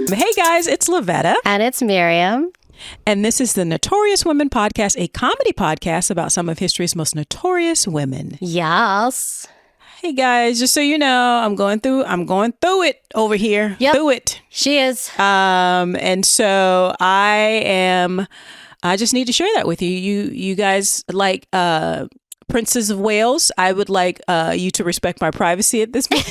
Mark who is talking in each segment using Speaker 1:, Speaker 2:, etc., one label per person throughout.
Speaker 1: Hey guys, it's Lavetta.
Speaker 2: And it's Miriam.
Speaker 1: And this is the Notorious Women Podcast, a comedy podcast about some of history's most notorious women.
Speaker 2: Yes.
Speaker 1: Hey guys, just so you know, I'm going through it over here.
Speaker 2: Yep.
Speaker 1: Through it.
Speaker 2: She is.
Speaker 1: And so I just need to share that with you. You guys like Princess of Wales. I would like you to respect my privacy at this point.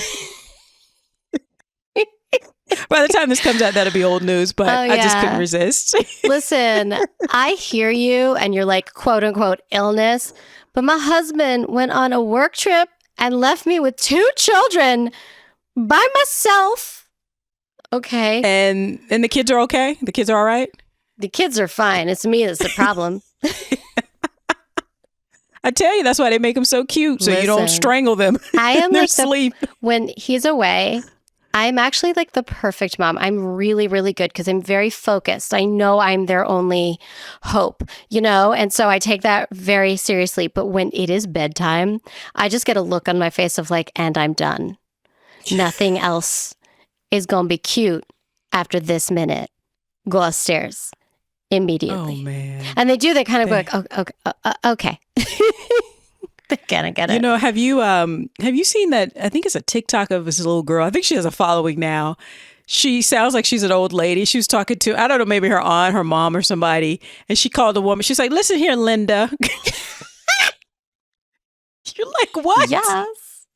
Speaker 1: By the time this comes out, that'll be old news, but I just couldn't resist.
Speaker 2: Listen, I hear you and you're like, quote unquote, illness. But my husband went on a work trip and left me with 2 children by myself. Okay.
Speaker 1: And the kids are okay? The kids are all right?
Speaker 2: The kids are fine. It's me that's the problem.
Speaker 1: I tell you, that's why they make them so cute, so you don't strangle them.
Speaker 2: I am
Speaker 1: in their
Speaker 2: like
Speaker 1: sleep.
Speaker 2: When he's away, I'm actually like the perfect mom. I'm really, really good because I'm very focused. I know I'm their only hope, and so I take that very seriously. But when it is bedtime, I just get a look on my face of like, and I'm done. Nothing else is going to be cute after this minute. Go upstairs immediately.
Speaker 1: Oh, man.
Speaker 2: And they do, they kind of go like, okay. They kind of get it.
Speaker 1: Have you seen that? I think it's a TikTok of this little girl. I think she has a following now. She sounds like she's an old lady. She was talking to, I don't know, maybe her aunt, her mom or somebody. And she called the woman. She's like, listen here, Linda. You're like, what?
Speaker 2: Yes.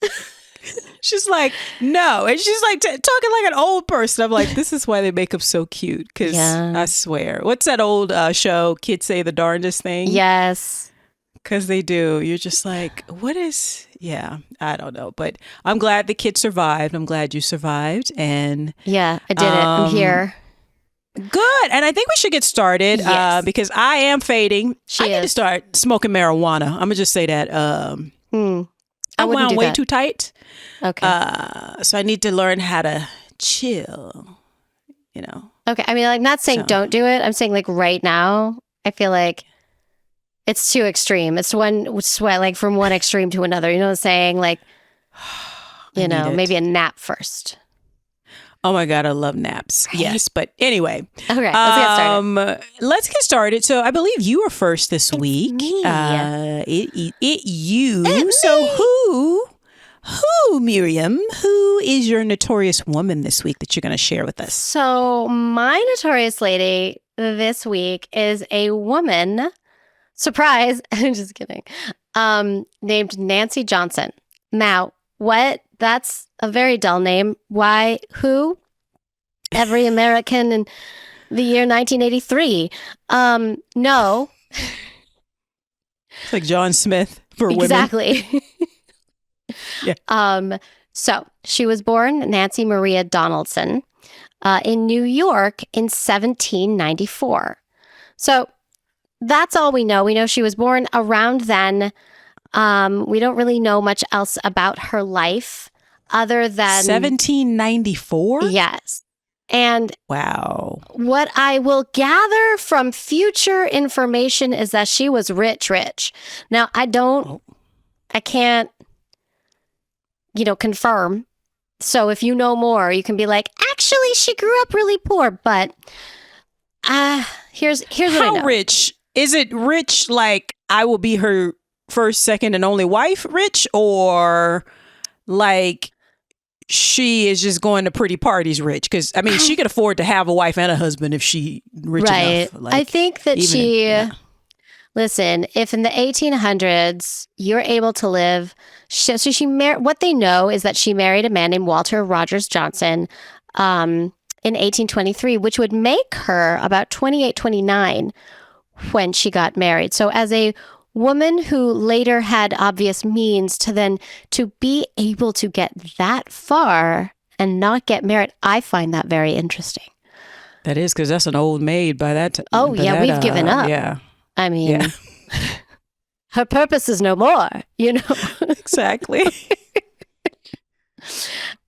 Speaker 1: She's like, no. And she's like talking like an old person. I'm like, this is why they make them so cute. Because I swear. What's that old show? Kids say the darndest thing.
Speaker 2: Yes.
Speaker 1: Because they do. You're just like, what is... Yeah, I don't know. But I'm glad the kid survived. I'm glad you survived. And
Speaker 2: yeah, I did it. I'm here.
Speaker 1: Good. And I think we should get started because I am fading. I need to start smoking marijuana. I'm going to just say that. I'm wound way too tight.
Speaker 2: Okay.
Speaker 1: So I need to learn how to chill,
Speaker 2: Okay. I mean, like, not saying don't do it. I'm saying like right now, I feel like it's too extreme. It's one sweat, like from one extreme to another. You know what I'm saying? Like, maybe a nap first.
Speaker 1: Oh my God, I love naps. Right? Yes, but anyway.
Speaker 2: Okay, let's get started.
Speaker 1: Let's get started. So I believe you were first this week.
Speaker 2: Me.
Speaker 1: You. So who, Miriam, who is your notorious woman this week that you're going to share with us?
Speaker 2: So my notorious lady this week is a woman. Surprise. I'm just kidding. Named Nancy Johnson. Now, what? That's a very dull name. Why? Who? Every American in the year 1983. No.
Speaker 1: It's like John Smith for women.
Speaker 2: Exactly.
Speaker 1: Yeah.
Speaker 2: So she was born Nancy Maria Donaldson in New York in 1794. So that's all we know. We know she was born around then. We don't really know much else about her life other than
Speaker 1: 1794?
Speaker 2: Yes. And
Speaker 1: wow.
Speaker 2: What I will gather from future information is that she was rich. Now, I can't, confirm. So if you know more, you can be like, actually, she grew up really poor. But here's what I know.
Speaker 1: How rich? Is it rich like I will be her first, second, and only wife rich? Or like she is just going to pretty parties rich? Because, I mean, she could afford to have a wife and a husband if she rich enough. Like,
Speaker 2: I think that listen, if in the 1800s you're able to live, so she married, what they know is that she married a man named Walter Rogers Johnson in 1823, which would make her about 28, 29 when she got married. So as a woman who later had obvious means to be able to get that far and not get married, I find that very interesting.
Speaker 1: That is, because that's an old maid by that time.
Speaker 2: Oh, yeah, we've given up.
Speaker 1: Yeah.
Speaker 2: I mean, her purpose is no more,
Speaker 1: Exactly.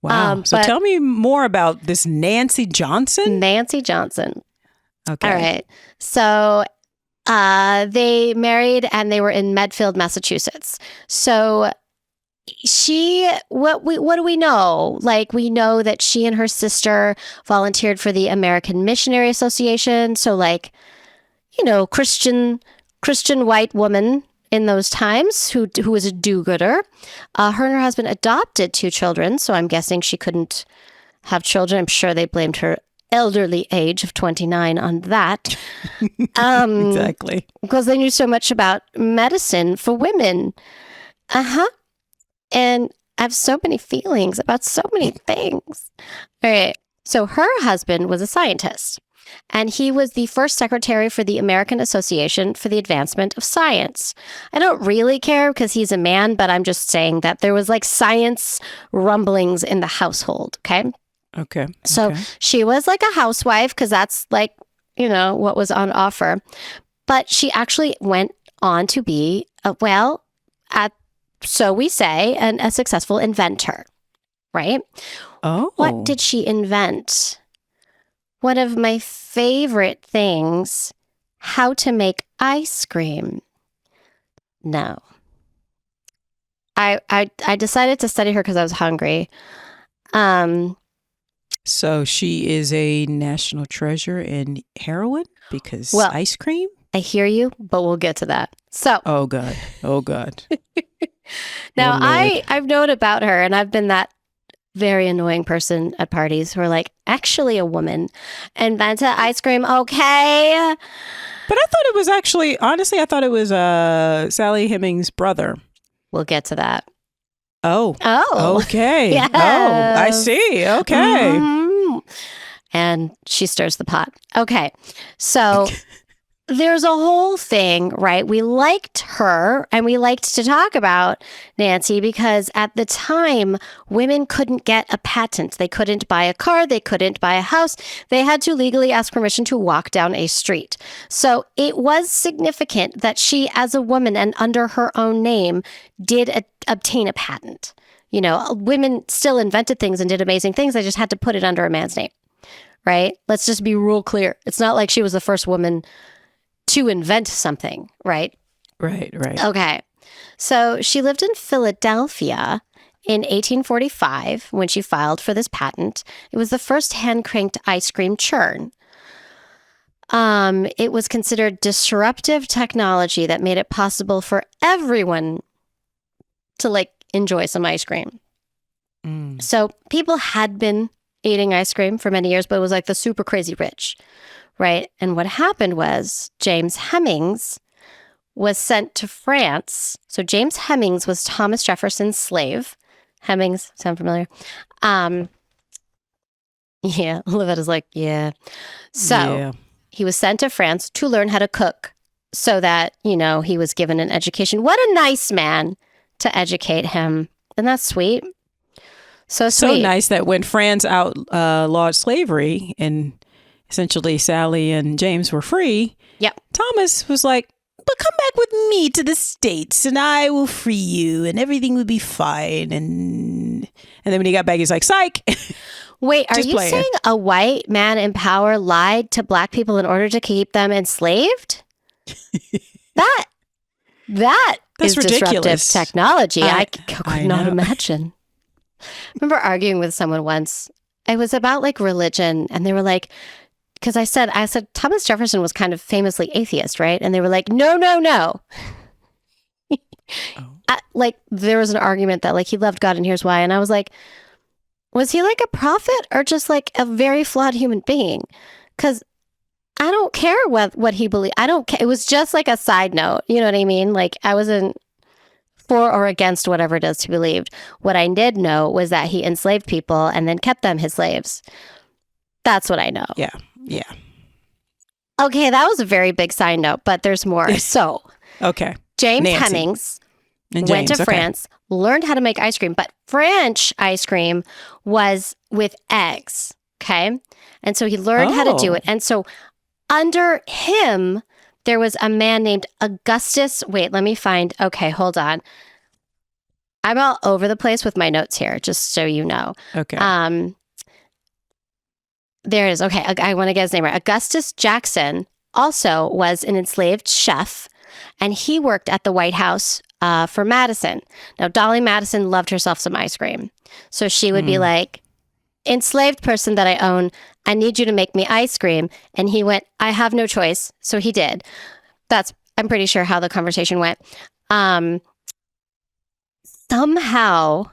Speaker 1: Wow. So tell me more about this Nancy Johnson.
Speaker 2: Nancy Johnson.
Speaker 1: Okay.
Speaker 2: All right. So they married and they were in Medfield, Massachusetts. So what do we know? Like, we know that she and her sister volunteered for the American Missionary Association. So, like, Christian white woman in those times who was a do-gooder. Her and her husband adopted 2 children, so I'm guessing she couldn't have children. I'm sure they blamed her elderly age of 29 on that.
Speaker 1: Exactly.
Speaker 2: Because they knew so much about medicine for women. And I have so many feelings about so many things. All right. So her husband was a scientist, and he was the first secretary for the American Association for the Advancement of Science. I don't really care because he's a man, but I'm just saying that there was like science rumblings in the household. Okay.
Speaker 1: Okay.
Speaker 2: So she was like a housewife because that's like, what was on offer. But she actually went on to be, so we say, a successful inventor, right?
Speaker 1: Oh.
Speaker 2: What did she invent? One of my favorite things, how to make ice cream. No. I decided to study her because I was hungry.
Speaker 1: So she is a national treasure in heroin because ice cream?
Speaker 2: I hear you, but we'll get to that. So.
Speaker 1: Oh, God.
Speaker 2: Now, I've known about her, and I've been that very annoying person at parties who are like, actually a woman invented ice cream, okay?
Speaker 1: But I thought it was actually, honestly, I thought it was Sally Hemings' brother.
Speaker 2: We'll get to that.
Speaker 1: Oh. Okay.
Speaker 2: Yes.
Speaker 1: Oh, I see. Okay.
Speaker 2: Mm-hmm. And she stirs the pot. Okay. So there's a whole thing, right? We liked her and we liked to talk about Nancy because at the time, women couldn't get a patent. They couldn't buy a car. They couldn't buy a house. They had to legally ask permission to walk down a street. So it was significant that she, as a woman and under her own name, did obtain a patent. Women still invented things and did amazing things. They just had to put it under a man's name, right? Let's just be real clear. It's not like she was the first woman to invent something, right?
Speaker 1: Right.
Speaker 2: Okay. So she lived in Philadelphia in 1845 when she filed for this patent. It was the first hand-cranked ice cream churn. It was considered disruptive technology that made it possible for everyone to enjoy some ice cream. So people had been eating ice cream for many years, but it was like the super crazy rich. Right. And what happened was James Hemings was sent to France. So James Hemings was Thomas Jefferson's slave. Hemings, sound familiar? Yeah. Lavetta's like, yeah. So he was sent to France to learn how to cook so that, he was given an education. What a nice man to educate him. And that's sweet. So sweet.
Speaker 1: So nice that when France outlawed slavery and essentially Sally and James were free.
Speaker 2: Yep.
Speaker 1: Thomas was like, but come back with me to the States and I will free you and everything will be fine. And then when he got back, he's like, psych.
Speaker 2: Wait, are you saying a white man in power lied to black people in order to keep them enslaved? That is
Speaker 1: ridiculous.
Speaker 2: Disruptive technology. I could not imagine. I remember arguing with someone once. It was about religion, and they were like, because I said Thomas Jefferson was kind of famously atheist, right? And they were like, no. There was an argument that he loved God and here's why. And I was like, was he a prophet or just a very flawed human being? Because I don't care what he believed. I don't care. It was just a side note. You know what I mean? I wasn't for or against whatever it is to believed. What I did know was that he enslaved people and then kept them his slaves. That's what I know.
Speaker 1: Yeah.
Speaker 2: Okay, that was a very big side note, but there's more. So,
Speaker 1: okay.
Speaker 2: James Hemings went to France, learned how to make ice cream, but French ice cream was with eggs, okay? And so he learned how to do it. And so under him, there was a man named Augustus. Wait, let me find. Okay, hold on. I'm all over the place with my notes here, just so you know.
Speaker 1: Okay.
Speaker 2: There it is. Okay, I want to get his name right. Augustus Jackson also was an enslaved chef and he worked at the White House for Madison. Now, Dolly Madison loved herself some ice cream. So she would be like, enslaved person that I own, I need you to make me ice cream. And he went, I have no choice. So he did. I'm pretty sure how the conversation went. Somehow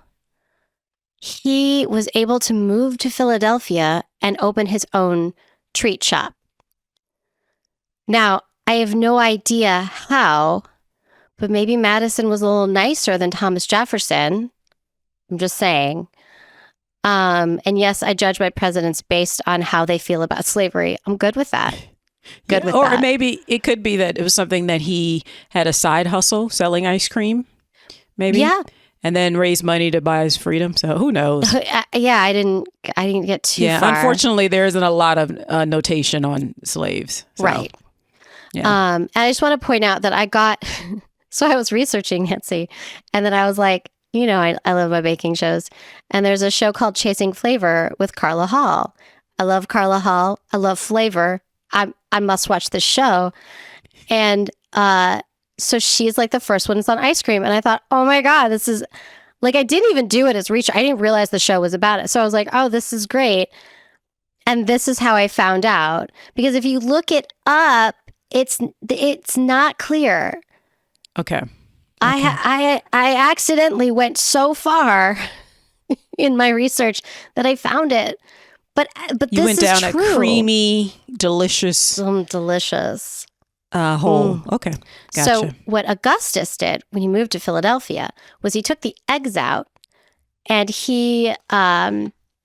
Speaker 2: he was able to move to Philadelphia and open his own treat shop. Now, I have no idea how, but maybe Madison was a little nicer than Thomas Jefferson. I'm just saying. And yes, I judge my presidents based on how they feel about slavery. I'm good with that. Good with that.
Speaker 1: Or maybe it could be that it was something that he had a side hustle selling ice cream. Maybe.
Speaker 2: Yeah.
Speaker 1: And then raise money to buy his freedom. So who knows?
Speaker 2: Yeah, I didn't get too far.
Speaker 1: Unfortunately, there isn't a lot of notation on slaves. So,
Speaker 2: right.
Speaker 1: Yeah.
Speaker 2: And I just want to point out that I got, so I was researching Nancy, and then I was like, you know, I love my baking shows. And there's a show called Chasing Flavor with Carla Hall. I love Carla Hall. I love flavor. I must watch this show. And so she's like the first one that's on ice cream. And I thought, oh my God, this is like, I didn't even do it as research. I didn't realize the show was about it. So I was like, oh, this is great. And this is how I found out. Because if you look it up, it's not clear.
Speaker 1: Okay.
Speaker 2: I accidentally went so far in my research that I found it. But
Speaker 1: you
Speaker 2: this
Speaker 1: went down
Speaker 2: is true.
Speaker 1: a creamy, delicious
Speaker 2: delicious
Speaker 1: hole. Okay. Gotcha.
Speaker 2: So what Augustus did when he moved to Philadelphia was he took the eggs out and he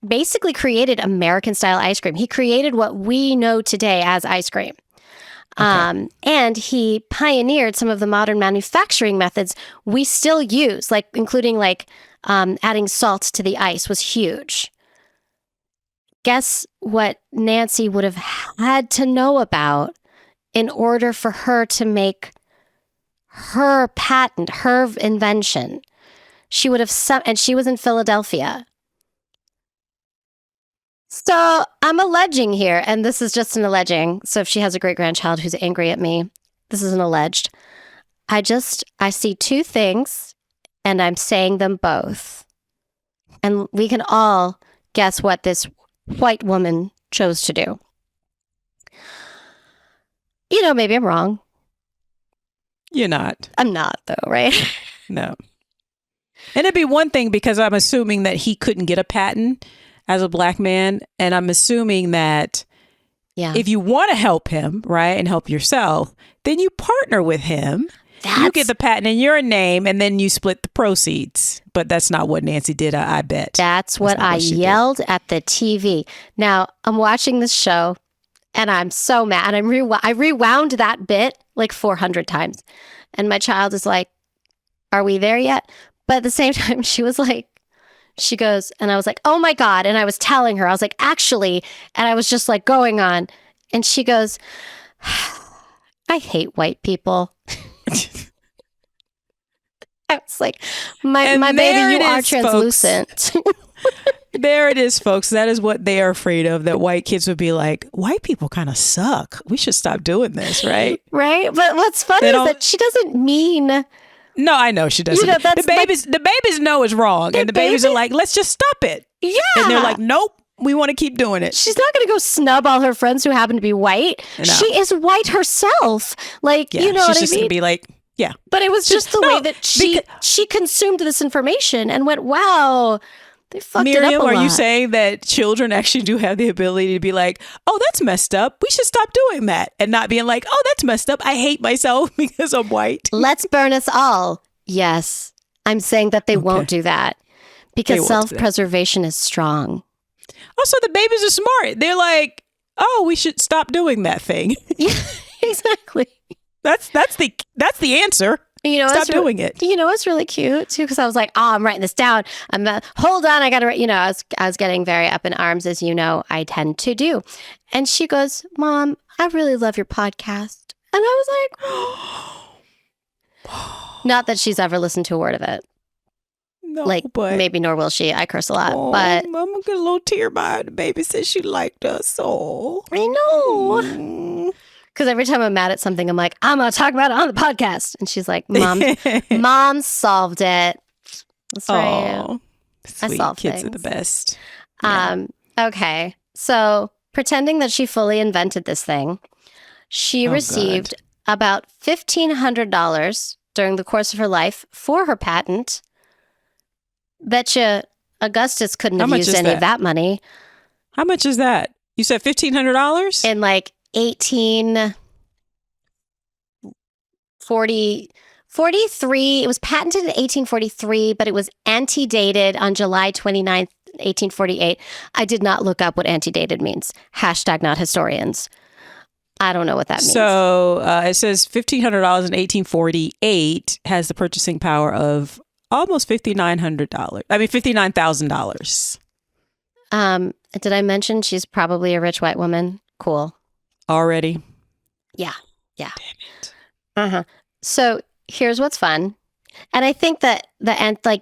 Speaker 2: basically created American style ice cream. He created what we know today as ice cream. Okay. And he pioneered some of the modern manufacturing methods we still use, like including adding salt to the ice was huge. Guess what Nancy would have had to know about in order for her to make her patent, her invention. She would have and she was in Philadelphia. So I'm alleging here, and this is just an alleging. So if she has a great-grandchild who's angry at me, this is an alleged. I see two things, and I'm saying them both. And we can all guess what this white woman chose to do. You know, maybe I'm wrong.
Speaker 1: You're not.
Speaker 2: I'm not, though, right?
Speaker 1: No. And it'd be one thing because I'm assuming that he couldn't get a patent as a black man. And I'm assuming that if you want to help him, right, and help yourself, then you partner with him. You get the patent in your name and then you split the proceeds. But that's not what Nancy did, I bet.
Speaker 2: That's what I yelled at the TV. Now, I'm watching this show and I'm so mad. And I rewound that bit like 400 times. And my child is like, are we there yet? But at the same time, she was like, she goes, and I was like, oh my God. And I was telling her, I was like, actually, and I was just like going on. And she goes, I hate white people. I was like, my baby, you are translucent.
Speaker 1: There it is, folks. That is what they are afraid of, that white kids would be like, white people kind of suck. We should stop doing this, right?
Speaker 2: Right. But what's funny is that she doesn't mean...
Speaker 1: No, I know she doesn't. You know, the babies know it's wrong. And the babies are like, let's just stop it.
Speaker 2: Yeah.
Speaker 1: And they're like, nope, we want to keep doing it.
Speaker 2: She's not going to go snub all her friends who happen to be white. No. She is white herself. Like, you know what I mean? She's just going to
Speaker 1: be like, yeah.
Speaker 2: But it was just the way that she consumed this information and went, wow, they fucked
Speaker 1: Miriam,
Speaker 2: it up a lot.
Speaker 1: Are you saying that children actually do have the ability to be like, oh, that's messed up. We should stop doing that. And not being like, oh, that's messed up. I hate myself because I'm white.
Speaker 2: Let's burn us all. Yes. I'm saying that they won't do that because self-preservation is strong.
Speaker 1: Also, the babies are smart. They're like, oh, we should stop doing that thing.
Speaker 2: Yeah, exactly.
Speaker 1: That's the answer.
Speaker 2: You know,
Speaker 1: stop doing it.
Speaker 2: You know, it's really cute too, because I was like, oh, I'm writing this down. Hold on, I got to write. You know, I was getting very up in arms, as you know, I tend to do. And she goes, Mom, I really love your podcast. And I was like, not that she's ever listened to a word of it.
Speaker 1: No,
Speaker 2: like,
Speaker 1: but
Speaker 2: maybe nor will she. I curse a lot, but
Speaker 1: I'm gonna get a little tear by the baby said she liked us. Oh,
Speaker 2: I know. Because every time I'm mad at something, I'm like, I'm going to talk about it on the podcast. And she's like, Mom solved it. That's right.
Speaker 1: Oh,
Speaker 2: I
Speaker 1: sweet
Speaker 2: solve
Speaker 1: kids
Speaker 2: things.
Speaker 1: are the best. Yeah.
Speaker 2: Okay. So pretending that she fully invented this thing, she received about $1,500 during the course of her life for her patent. Betcha Augustus couldn't have used any of that money.
Speaker 1: How much is that? You said $1,500?
Speaker 2: In like 1843. It was patented in 1843, but it was antedated on July 29th, 1848. I did not look up what antedated means. # not historians. I don't know what that means.
Speaker 1: So it says $1,500 in 1848 has the purchasing power of almost $5,900. I mean, $59,000.
Speaker 2: Did I mention she's probably a rich white woman? Cool.
Speaker 1: Already?
Speaker 2: Yeah.
Speaker 1: Damn it.
Speaker 2: So here's what's fun. And I think that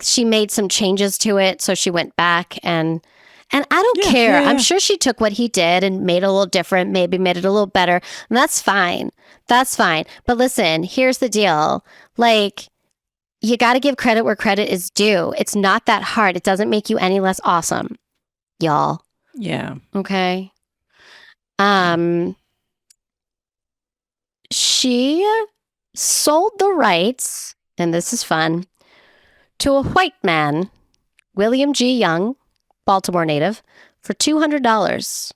Speaker 2: she made some changes to it. So she went back and I don't care. I'm sure she took what he did and made it a little different, maybe made it a little better. And that's fine. That's fine. But listen, here's the deal. Like, you got to give credit where credit is due. It's not that hard. It doesn't make you any less awesome, y'all.
Speaker 1: Yeah.
Speaker 2: Okay. She sold the rights, and this is fun, to a white man, William G. Young, Baltimore native, for $200.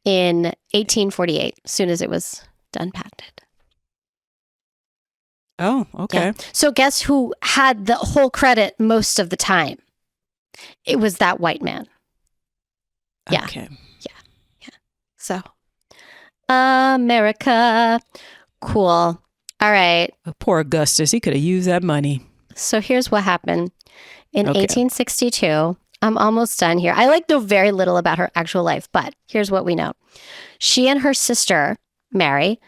Speaker 2: In 1848, as soon as it was done patented.
Speaker 1: Oh, okay.
Speaker 2: Yeah. So guess who had the whole credit most of the time? It was that white man. Yeah.
Speaker 1: Okay.
Speaker 2: Yeah. So, America. Cool. All right.
Speaker 1: Poor Augustus. He could have used that money.
Speaker 2: So here's what happened. In 1862, I'm almost done here. I know very little about her actual life, but here's what we know. She and her sister, Mary,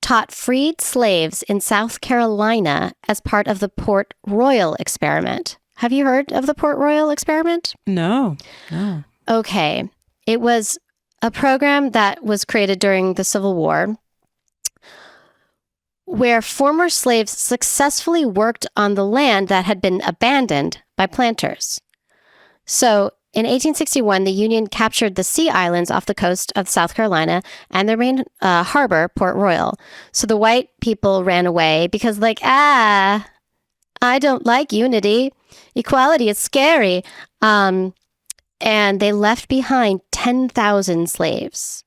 Speaker 2: taught freed slaves in South Carolina as part of the Port Royal experiment. Have you heard of the Port Royal experiment?
Speaker 1: No.
Speaker 2: Okay. It was a program that was created during the Civil War where former slaves successfully worked on the land that had been abandoned by planters. So in 1861, the Union captured the Sea Islands off the coast of South Carolina and their main harbor, Port Royal. So the white people ran away because I don't like unity. Equality is scary. And they left behind 10,000 slaves.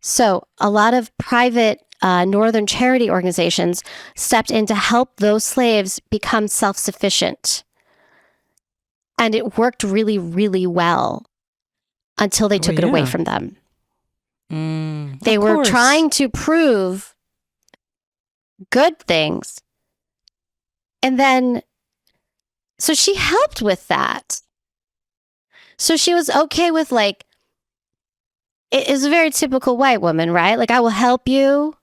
Speaker 2: So a lot of private northern charity organizations stepped in to help those slaves become self-sufficient. And it worked really, really well until they took it away from them. They were trying to prove good things. And then, so she helped with that. So she was okay with it is a very typical white woman, right? Like, I will help you.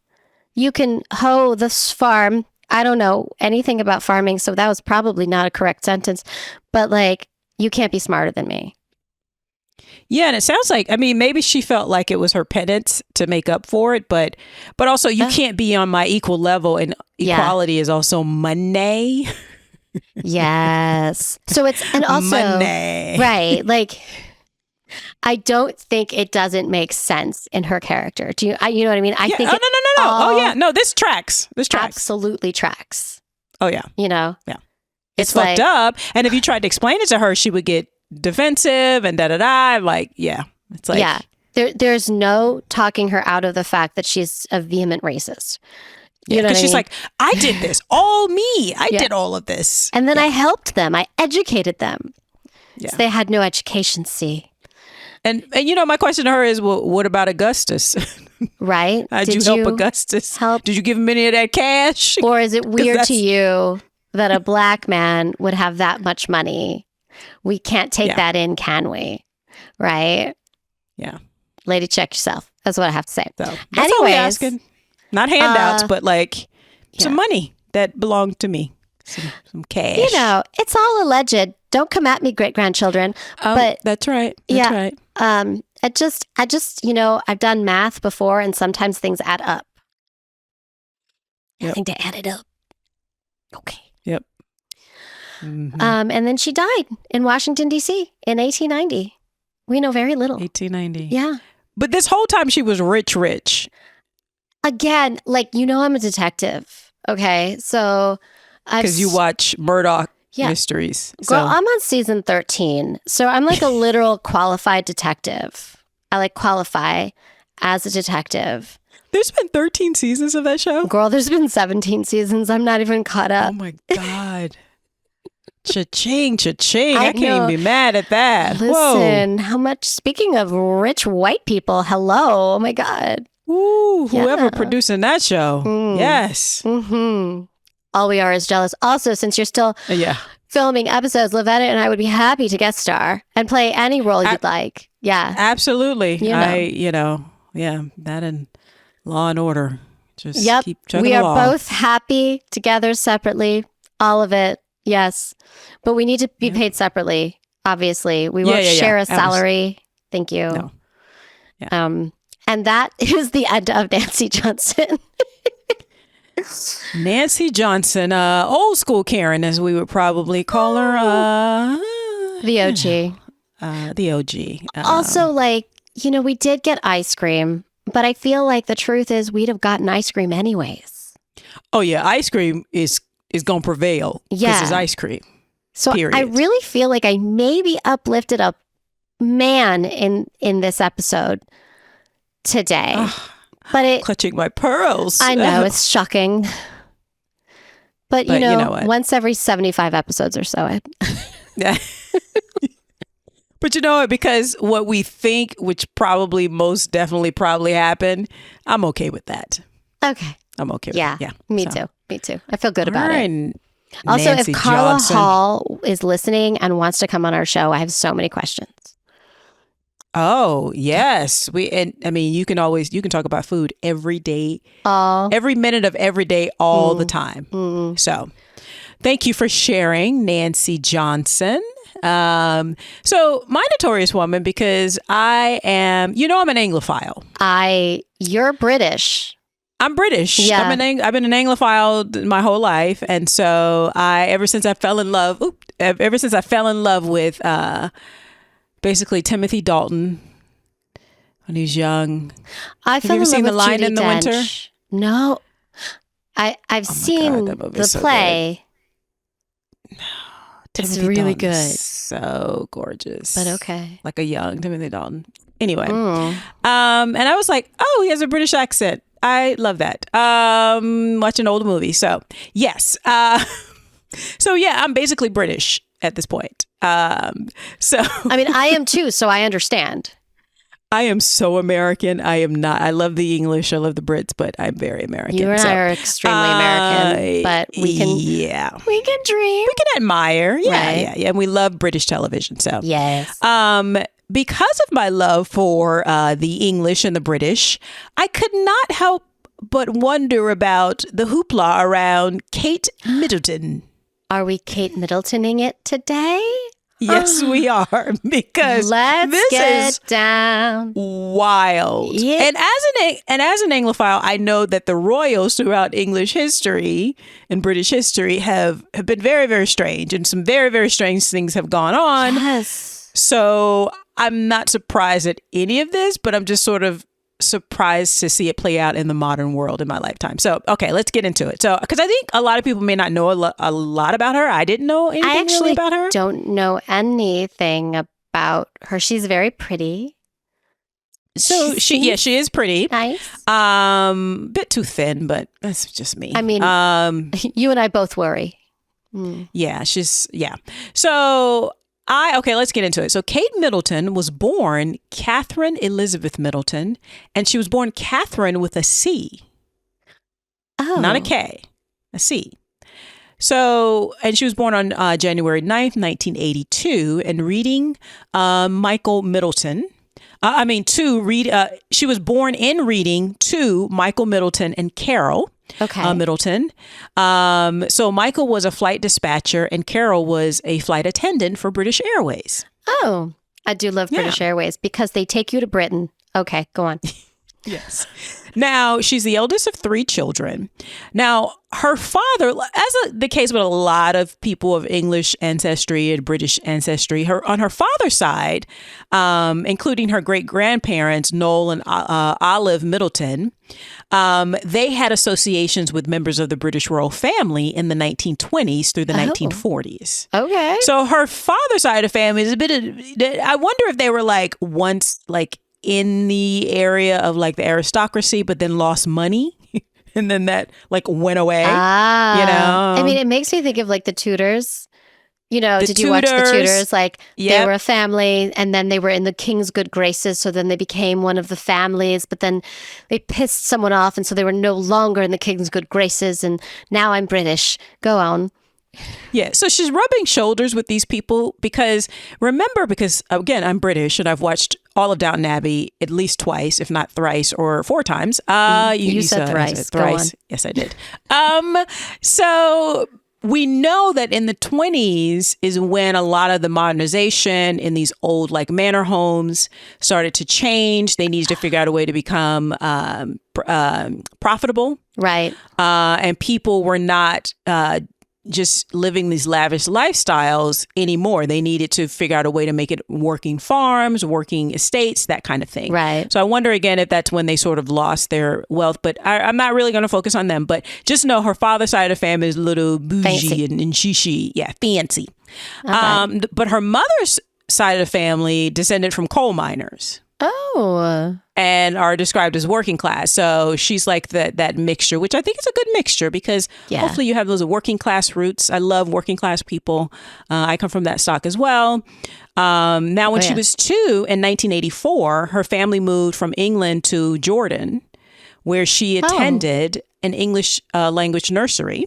Speaker 2: You can hoe this farm. I don't know anything about farming, so that was probably not a correct sentence. But you can't be smarter than me.
Speaker 1: Yeah, and it sounds like, maybe she felt like it was her penance to make up for it, but also you can't be on my equal level, and equality is also money.
Speaker 2: Yes. So it's, and also,
Speaker 1: money.
Speaker 2: Right, I don't think it doesn't make sense in her character. Do you know what I mean? I think
Speaker 1: no. Oh yeah, no, this tracks.
Speaker 2: Absolutely tracks.
Speaker 1: Oh yeah.
Speaker 2: Yeah.
Speaker 1: It's fucked up. And if you tried to explain it to her, she would get defensive and da-da-da. It's like...
Speaker 2: Yeah. There's no talking her out of the fact that she's a vehement racist. You know, because
Speaker 1: she's like, I did this. All me. I did all of this.
Speaker 2: And then I helped them. I educated them.
Speaker 1: Yeah.
Speaker 2: So they had no education, see.
Speaker 1: And my question to her is, well, what about Augustus?
Speaker 2: Right.
Speaker 1: How'd you help Augustus? Did you give him any of that cash?
Speaker 2: Or is it weird to you that a black man would have that much money? We can't take that in, can we? Right?
Speaker 1: Yeah.
Speaker 2: Lady, check yourself. That's what I have to say.
Speaker 1: So that's all we're asking. Not handouts, but some money that belonged to me. Some cash.
Speaker 2: It's all alleged. Don't come at me, great-grandchildren. But
Speaker 1: that's right. That's right.
Speaker 2: I've done math before and sometimes things add up.
Speaker 1: Yep.
Speaker 2: Nothing to add it up. Okay.
Speaker 1: Yep. Mm-hmm.
Speaker 2: And then she died in Washington, D.C. in 1890. We know very little.
Speaker 1: 1890.
Speaker 2: Yeah.
Speaker 1: But this whole time she was rich.
Speaker 2: Again, I'm a detective. Okay. So
Speaker 1: because you watch Murdoch mysteries.
Speaker 2: Girl, I'm on season 13. So I'm like a literal qualified detective. I qualify as a detective.
Speaker 1: There's been 13 seasons of that show?
Speaker 2: Girl, there's been 17 seasons. I'm not even caught up.
Speaker 1: Oh my God. Cha-ching, cha-ching. I can't even be mad at that.
Speaker 2: Listen, how much, speaking of rich white people, hello. Oh my God.
Speaker 1: Ooh, whoever producing that show. Yes.
Speaker 2: Mm-hmm. All we are is jealous. Also, since you're still filming episodes, Lavetta and I would be happy to guest star and play any role you'd like. Yeah.
Speaker 1: Absolutely. That and Law and Order. Just keep chugging along.
Speaker 2: We are both happy together separately. All of it. Yes. But we need to be paid separately, obviously. We won't share a salary. Thank you.
Speaker 1: No. Yeah.
Speaker 2: And that is the end of Nancy Johnson.
Speaker 1: Nancy Johnson, old school Karen, as we would probably call her.
Speaker 2: The OG.
Speaker 1: The OG.
Speaker 2: Also, we did get ice cream, but I feel like the truth is we'd have gotten ice cream anyways.
Speaker 1: Oh, yeah. Ice cream is going to prevail because it's ice cream.
Speaker 2: So
Speaker 1: period.
Speaker 2: I really feel like I maybe uplifted a man in this episode today. But
Speaker 1: clutching my pearls.
Speaker 2: I know, it's shocking. But you know what? Once every 75 episodes or so.
Speaker 1: But you know what? Because what we think, which most definitely happened, I'm okay with that.
Speaker 2: Okay.
Speaker 1: I'm okay with that. Yeah.
Speaker 2: Me too. I feel good about it. Also,
Speaker 1: Nancy
Speaker 2: if Carla
Speaker 1: Johnson.
Speaker 2: Hall is listening and wants to come on our show, I have so many questions.
Speaker 1: Oh, yes. You can talk about food every day, every minute of every day, all the time. So thank you for sharing, Nancy Johnson. So my Notorious Woman, because I am, I'm an Anglophile.
Speaker 2: You're British.
Speaker 1: I'm British.
Speaker 2: Yeah.
Speaker 1: I've been an Anglophile my whole life. And so ever since I fell in love with, basically Timothy Dalton when he was young.
Speaker 2: Have you ever seen The Lion in the Winter? No. I've seen the play. It's really good.
Speaker 1: So gorgeous.
Speaker 2: But okay.
Speaker 1: Like a young Timothy Dalton. Anyway. And I was like, oh, he has a British accent. I love that. Watching old movies. So yes. I'm basically British at this point. I
Speaker 2: am too, so I understand.
Speaker 1: I am so American. I am not. I love the English. I love the Brits, but I'm very American.
Speaker 2: You and I are extremely American, but we can dream.
Speaker 1: We can admire. Yeah,
Speaker 2: right?
Speaker 1: yeah. And we love British television. So
Speaker 2: yes.
Speaker 1: Because of my love for the English and the British, I could not help but wonder about the hoopla around Kate Middleton.
Speaker 2: Are we Kate Middletoning it today?
Speaker 1: Yes, we are, because
Speaker 2: Let's get down
Speaker 1: wild.
Speaker 2: Yeah.
Speaker 1: And as an Anglophile, I know that the royals throughout English history and British history have been very, very strange, and some very, very strange things have gone on.
Speaker 2: Yes.
Speaker 1: So I'm not surprised at any of this, but I'm just sort of surprised to see it play out in the modern world in my lifetime. So, okay, let's get into it. So, because I think a lot of people may not know a lot about her. I didn't know anything really about her.
Speaker 2: I don't know anything about her. She's very pretty.
Speaker 1: So she is pretty.
Speaker 2: Nice.
Speaker 1: Bit too thin, but that's just me.
Speaker 2: I mean, you and I both worry.
Speaker 1: Yeah, So let's get into it. So Kate Middleton was born Catherine Elizabeth Middleton, and she was born Catherine with a C.
Speaker 2: Oh.
Speaker 1: Not a K, a C. So, and she was born on January 9th, 1982, and reading Michael Middleton. She was born in Reading to Michael Middleton and Carol.
Speaker 2: Okay.
Speaker 1: Middleton. So Michael was a flight dispatcher and Carol was a flight attendant for British Airways.
Speaker 2: Oh, I do love British Airways because they take you to Britain. Okay, go on.
Speaker 1: Yes. Now, she's the eldest of 3 children. Now, her father, the case with a lot of people of English ancestry and British ancestry, on her father's side, including her great-grandparents, Noel and Olive Middleton, they had associations with members of the British royal family in the 1920s through the 1940s.
Speaker 2: Okay.
Speaker 1: So her father's side of the family is a bit of, I wonder if they were once in the area of the aristocracy, but then lost money. And then that went away.
Speaker 2: I mean, it makes me think of the Tudors. Did you watch the Tudors? They were a family and then they were in the king's good graces. So then they became one of the families, but then they pissed someone off. And so they were no longer in the king's good graces. And now I'm British. Go on.
Speaker 1: Yeah, so she's rubbing shoulders with these people because again, I'm British and I've watched all of Downton Abbey at least twice, if not thrice or 4 times.
Speaker 2: You said thrice. Go on.
Speaker 1: Yes, I did. So we know that in the 20s is when a lot of the modernization in these old manor homes started to change. They needed to figure out a way to become profitable.
Speaker 2: Right.
Speaker 1: And people were not just living these lavish lifestyles anymore. They needed to figure out a way to make it working farms, working estates, that kind of thing.
Speaker 2: Right.
Speaker 1: So I wonder again if that's when they sort of lost their wealth, but I'm not really going to focus on them. But just know her father's side of the family is a little bougie and shishi. Yeah, fancy. Okay. But her mother's side of the family descended from coal miners.
Speaker 2: Oh.
Speaker 1: And are described as working class. So she's that mixture, which I think is a good mixture because hopefully you have those working class roots. I love working class people. I come from that stock as well. Now, when she was 2 in 1984, her family moved from England to Jordan, where she attended an English language nursery.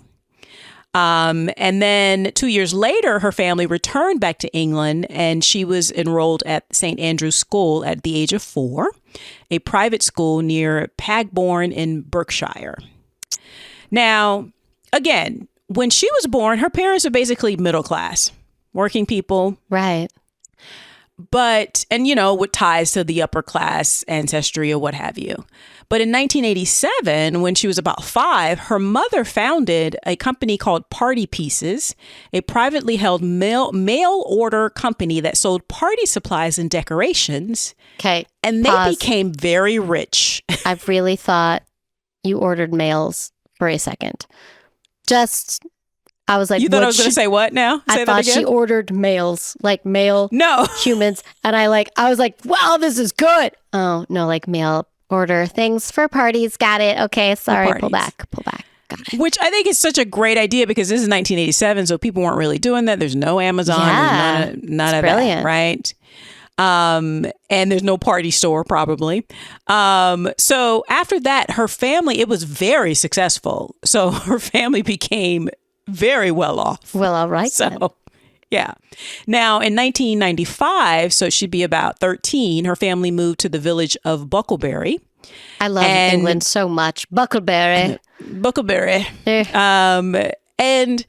Speaker 1: And then 2 years later, her family returned back to England and she was enrolled at St. Andrew's School at the age of 4, a private school near Pagbourne in Berkshire. Now, again, when she was born, her parents are basically middle class, working people.
Speaker 2: Right.
Speaker 1: But, with ties to the upper class ancestry or what have you. But in 1987, when she was about 5, her mother founded a company called Party Pieces, a privately held mail order company that sold party supplies and decorations.
Speaker 2: Okay.
Speaker 1: And they became very rich.
Speaker 2: I really thought you ordered mails for a second. I was like,
Speaker 1: you thought I was going to say what now?
Speaker 2: I thought she ordered males, male humans. And I was like, wow, this is good. Oh, no, mail order things for parties. Got it. Okay. Sorry. Pull back. Got it.
Speaker 1: Which I think is such a great idea because this is 1987. So people weren't really doing that. There's no Amazon.
Speaker 2: Yeah,
Speaker 1: there's none of that. Right. And there's no party store probably. So after that, her family, it was very successful. So her family became very well off.
Speaker 2: Well, all right.
Speaker 1: So, yeah. Now, in 1995, so she'd be about 13, her family moved to the village of Bucklebury.
Speaker 2: I love England so much. Bucklebury.
Speaker 1: And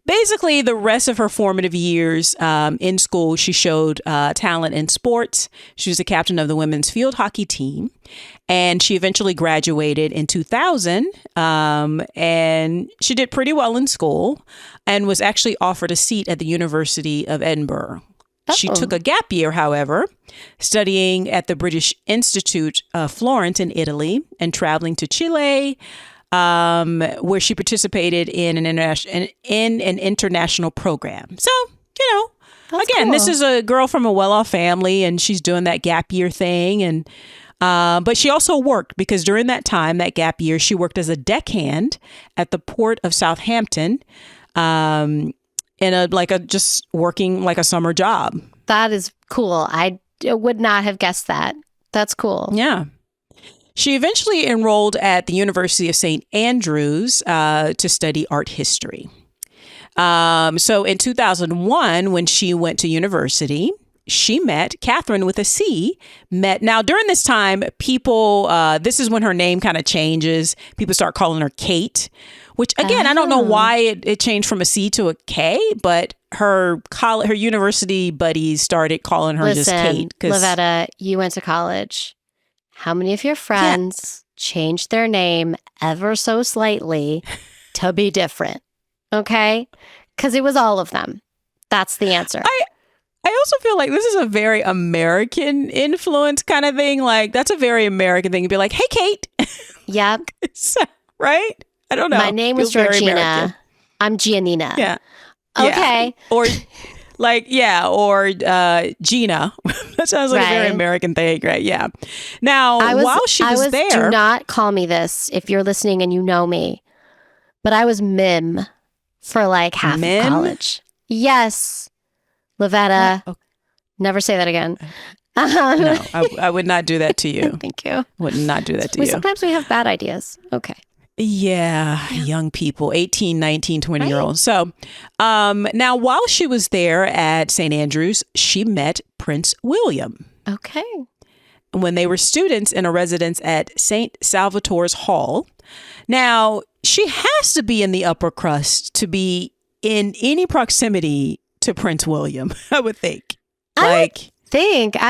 Speaker 1: basically, the rest of her formative years in school, she showed talent in sports. She was the captain of the women's field hockey team. And she eventually graduated in 2000. And she did pretty well in school and was actually offered a seat at the University of Edinburgh. She took a gap year, however, studying at the British Institute of Florence in Italy and traveling to Chile, where she participated in an international program. So,
Speaker 2: That's
Speaker 1: again,
Speaker 2: cool.
Speaker 1: This is a girl from a well-off family, and she's doing that gap year thing. And but she also worked because during that time, that gap year, she worked as a deckhand at the port of Southampton, in just working like a summer job.
Speaker 2: That is cool. I would not have guessed that. That's cool.
Speaker 1: Yeah. She eventually enrolled at the University of St. Andrews to study art history. So in 2001, when she went to university, Catherine with a C, met. Now, during this time, people, this is when her name kind of changes. People start calling her Kate, which again, I don't know why it changed from a C to a K, but her university buddies started calling her just Kate.
Speaker 2: Lavetta, you went to college. How many of your friends changed their name ever so slightly to be different? Okay? Because it was all of them. That's the answer.
Speaker 1: I also feel like this is a very American influence kind of thing. Like, that's a very American thing to be like, hey, Kate.
Speaker 2: Yep.
Speaker 1: Right? I don't know.
Speaker 2: My name was Georgina. I'm Giannina.
Speaker 1: Yeah.
Speaker 2: Okay.
Speaker 1: Yeah. Or Gina. That sounds like a very American thing, right? Yeah. Now, while she was there.
Speaker 2: Do not call me this if you're listening and you know me. But I was Mim for like half of college. Yes. Lavetta. Oh. Never say that again.
Speaker 1: No, I would not do that to you.
Speaker 2: Thank you.
Speaker 1: Would not do that to you.
Speaker 2: Sometimes we have bad ideas. Okay.
Speaker 1: Yeah, young people, 18, 19, 20-year-olds. So now while she was there at St. Andrews, she met Prince William.
Speaker 2: Okay.
Speaker 1: When they were students in a residence at St. Salvator's Hall. Now, she has to be in the upper crust to be in any proximity to Prince William, I would think.
Speaker 2: I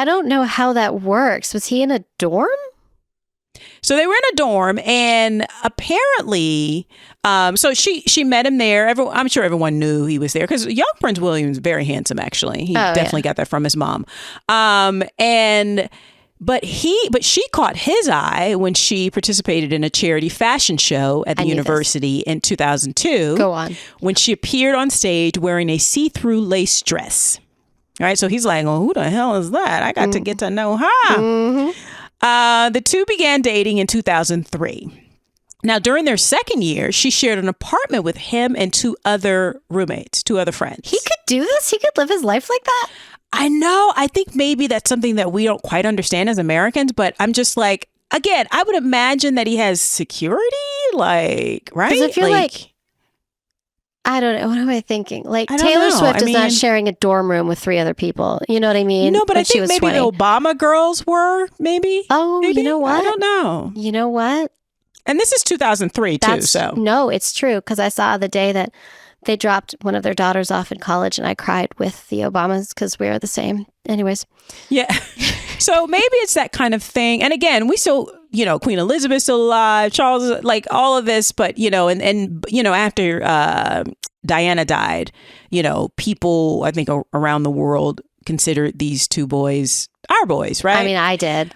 Speaker 2: don't know how that works. Was he in a dorm?
Speaker 1: So they were in a dorm, and apparently, so she met him there. I'm sure everyone knew he was there because young Prince William is very handsome. Actually, he definitely got that from his mom. But she caught his eye when she participated in a charity fashion show at the university in 2002.
Speaker 2: Go on.
Speaker 1: When she appeared on stage wearing a see-through lace dress. All right, so he's like, "Oh, who the hell is that? I got to get to know her." Mm-hmm. The two began dating in 2003. Now, during their second year, she shared an apartment with him and two other friends.
Speaker 2: He could do this? He could live his life like that?
Speaker 1: I know. I think maybe that's something that we don't quite understand as Americans, but I'm just like, again, I would imagine that he has security, like, right?
Speaker 2: Because if you're like, I don't know. What am I thinking? Like, Taylor Swift is not sharing a dorm room with three other people. You know what I mean?
Speaker 1: No, but I think maybe 20. The Obama girls were, maybe.
Speaker 2: Oh, maybe? You know what?
Speaker 1: I don't know.
Speaker 2: You know what?
Speaker 1: And this is 2003, too, so.
Speaker 2: No, it's true, because I saw the day that they dropped one of their daughters off in college, and I cried with the Obamas because we are the same. Anyways.
Speaker 1: Yeah. So maybe it's that kind of thing. And again, we still, Queen Elizabeth's still alive, Charles, like all of this. But, and after Diana died, people, I think, around the world considered these two boys our boys, right?
Speaker 2: I mean, I did.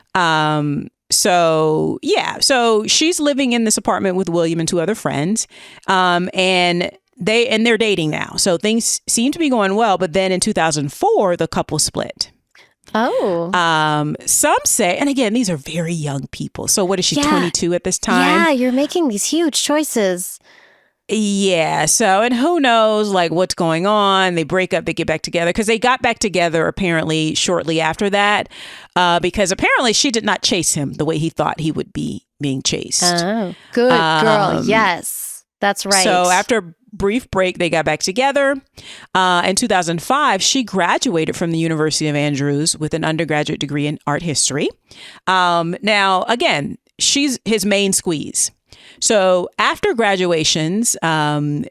Speaker 1: So, yeah. So she's living in this apartment with William and two other friends. And they're dating now. So things seem to be going well. But then in 2004, the couple split.
Speaker 2: Oh.
Speaker 1: Some say, and again, these are very young people. So what is she, 22 at this time?
Speaker 2: Yeah, you're making these huge choices.
Speaker 1: Yeah. So, and who knows, like, what's going on? They break up, they get back together. Because they got back together, apparently, shortly after that. Because apparently she did not chase him the way he thought he would be being chased.
Speaker 2: Oh, good girl. Yes, that's right.
Speaker 1: So after a brief break, they got back together. In 2005, she graduated from the University of Andrews with an undergraduate degree in art history. Now, again, she's his main squeeze. So after graduations, word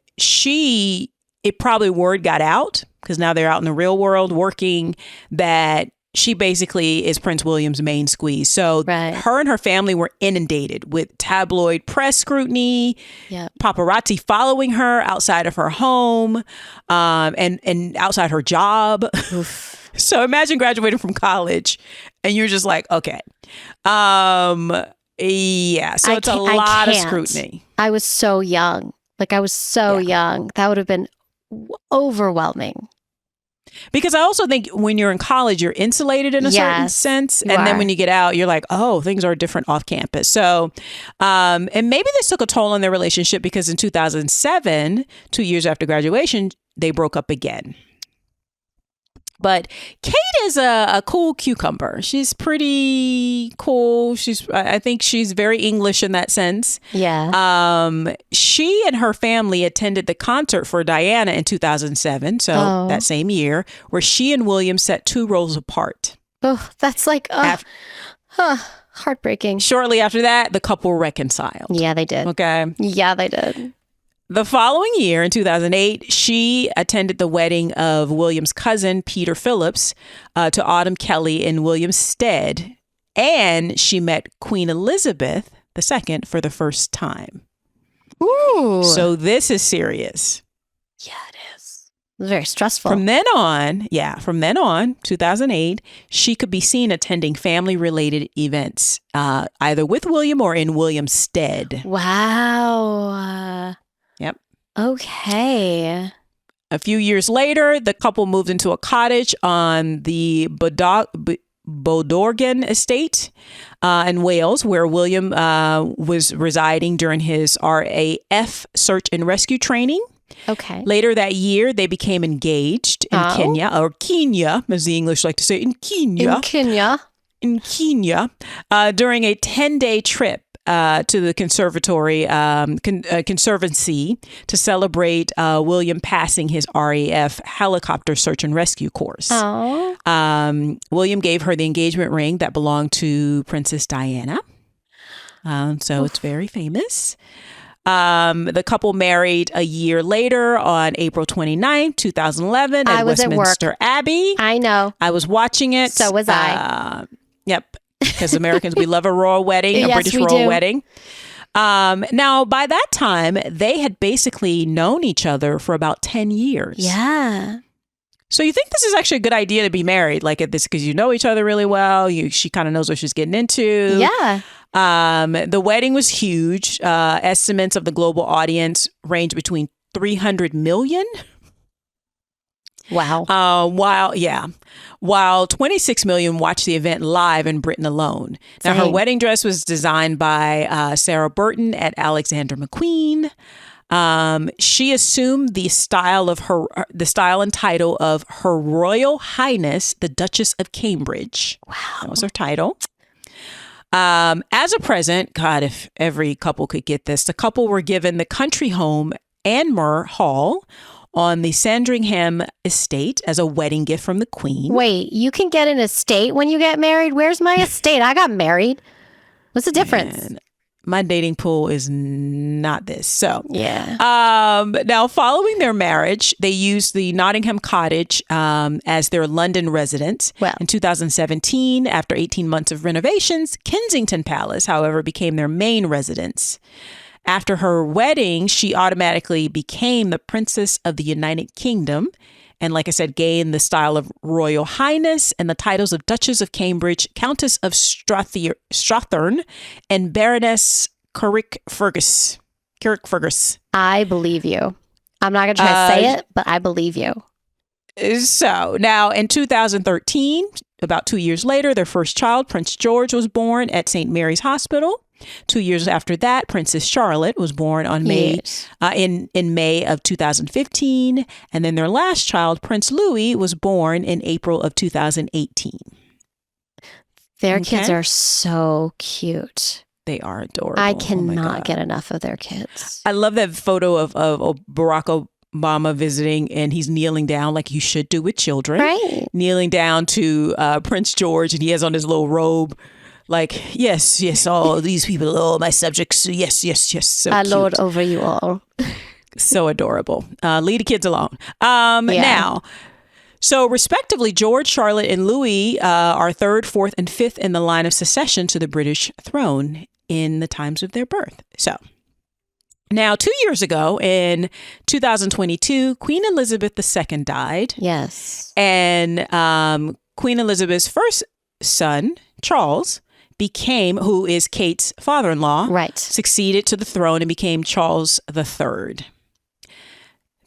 Speaker 1: got out, because now they're out in the real world working, that she basically is Prince William's main squeeze. So her and her family were inundated with tabloid press scrutiny, paparazzi following her outside of her home, and outside her job. So imagine graduating from college and you're just like, okay. Yeah, so it's a lot of scrutiny.
Speaker 2: I was so young. Like, I was so young. That would have been overwhelming.
Speaker 1: Because I also think when you're in college, you're insulated in a certain sense. And then when you get out, you're like, oh, things are different off campus. So, and maybe this took a toll on their relationship, because in 2007, 2 years after graduation, they broke up again. But Kate is a cool cucumber. She's pretty cool. I think she's very English in that sense.
Speaker 2: Yeah.
Speaker 1: She and her family attended the concert for Diana in 2007, so that same year, where she and William set 2 rows apart.
Speaker 2: Oh, that's like heartbreaking.
Speaker 1: Shortly after that, the couple reconciled.
Speaker 2: Yeah, they did.
Speaker 1: Okay.
Speaker 2: Yeah, they did.
Speaker 1: The following year, in 2008, she attended the wedding of William's cousin, Peter Phillips, to Autumn Kelly in William's stead. And she met Queen Elizabeth II for the first time.
Speaker 2: Ooh.
Speaker 1: So this is serious.
Speaker 2: Yeah, it is. It was very stressful.
Speaker 1: From then on, 2008, she could be seen attending family-related events, either with William or in William's stead.
Speaker 2: Wow.
Speaker 1: Yep.
Speaker 2: Okay.
Speaker 1: A few years later, the couple moved into a cottage on the Bodorgan estate in Wales, where William was residing during his RAF search and rescue training.
Speaker 2: Okay.
Speaker 1: Later that year, they became engaged in Kenya, or Kenya, as the English like to say, in Kenya. In Kenya, during a 10-day trip to the conservancy to celebrate William passing his RAF helicopter search and rescue course. William gave her the engagement ring that belonged to Princess Diana. So it's very famous. The couple married a year later on April 29th, 2011 at Westminster Abbey.
Speaker 2: I know.
Speaker 1: I was watching it.
Speaker 2: So was I.
Speaker 1: Yep. Because Americans, we love a royal wedding, a British royal wedding. Now, by that time, they had basically known each other for about 10 years.
Speaker 2: Yeah.
Speaker 1: So you think this is actually a good idea to be married like at this because you know each other really well. She kind of knows what she's getting into.
Speaker 2: Yeah.
Speaker 1: The wedding was huge. Estimates of the global audience range between 300 million.
Speaker 2: Wow.
Speaker 1: While 26 million watched the event live in Britain alone. Now, her wedding dress was designed by Sarah Burton at Alexander McQueen. She assumed the style and title of Her Royal Highness, the Duchess of Cambridge.
Speaker 2: Wow.
Speaker 1: That was her title. As a present, God, if every couple could get this, the couple were given the country home Anmer Hall on the Sandringham estate as a wedding gift from the Queen.
Speaker 2: Wait, you can get an estate when you get married? Where's my estate? I got married. What's the difference?
Speaker 1: Man, my dating pool is not this. So,
Speaker 2: yeah.
Speaker 1: Now, following their marriage, they used the Nottingham Cottage as their London residence.
Speaker 2: Well,
Speaker 1: in 2017, after 18 months of renovations, Kensington Palace, however, became their main residence. After her wedding, she automatically became the Princess of the United Kingdom. And like I said, gained the style of Royal Highness and the titles of Duchess of Cambridge, Countess of Strathern, and Baroness Carrickfergus.
Speaker 2: I believe you. I'm not going to try to say it, but I believe you.
Speaker 1: So now in 2013, about 2 years later, their first child, Prince George, was born at St. Mary's Hospital. 2 years after that, Princess Charlotte was born on May of 2015. And then their last child, Prince Louis, was born in April of 2018.
Speaker 2: Their kids are so cute.
Speaker 1: They are adorable.
Speaker 2: I cannot get enough of their kids.
Speaker 1: I love that photo of Barack Obama visiting, and he's kneeling down like you should do with children.
Speaker 2: Right.
Speaker 1: Kneeling down to Prince George, and he has on his little robe. Like, yes, all these people, all my subjects. Yes. So
Speaker 2: I
Speaker 1: cute.
Speaker 2: lord over you all.
Speaker 1: So adorable. Leave the kids alone. Now, so respectively, George, Charlotte, and Louis are third, fourth, and fifth in the line of succession to the British throne in the times of their birth. So now, 2 years ago, in 2022, Queen Elizabeth II died.
Speaker 2: Yes. And
Speaker 1: Queen Elizabeth's first son, Charles, who is Kate's father-in-law, succeeded to the throne and became Charles III.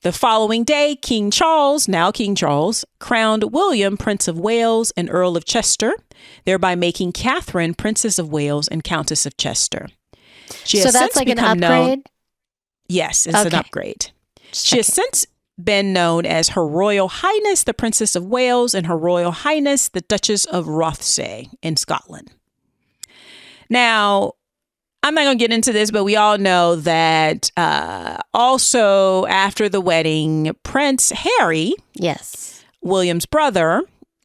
Speaker 1: The following day, King Charles, crowned William, Prince of Wales and Earl of Chester, thereby making Catherine, Princess of Wales and Countess of Chester. So that's like an upgrade? Yes, it's an upgrade. She has since been known as Her Royal Highness, the Princess of Wales, and Her Royal Highness, the Duchess of Rothesay in Scotland. Now, I'm not going to get into this, but we all know that also after the wedding, Prince Harry,
Speaker 2: yes,
Speaker 1: William's brother,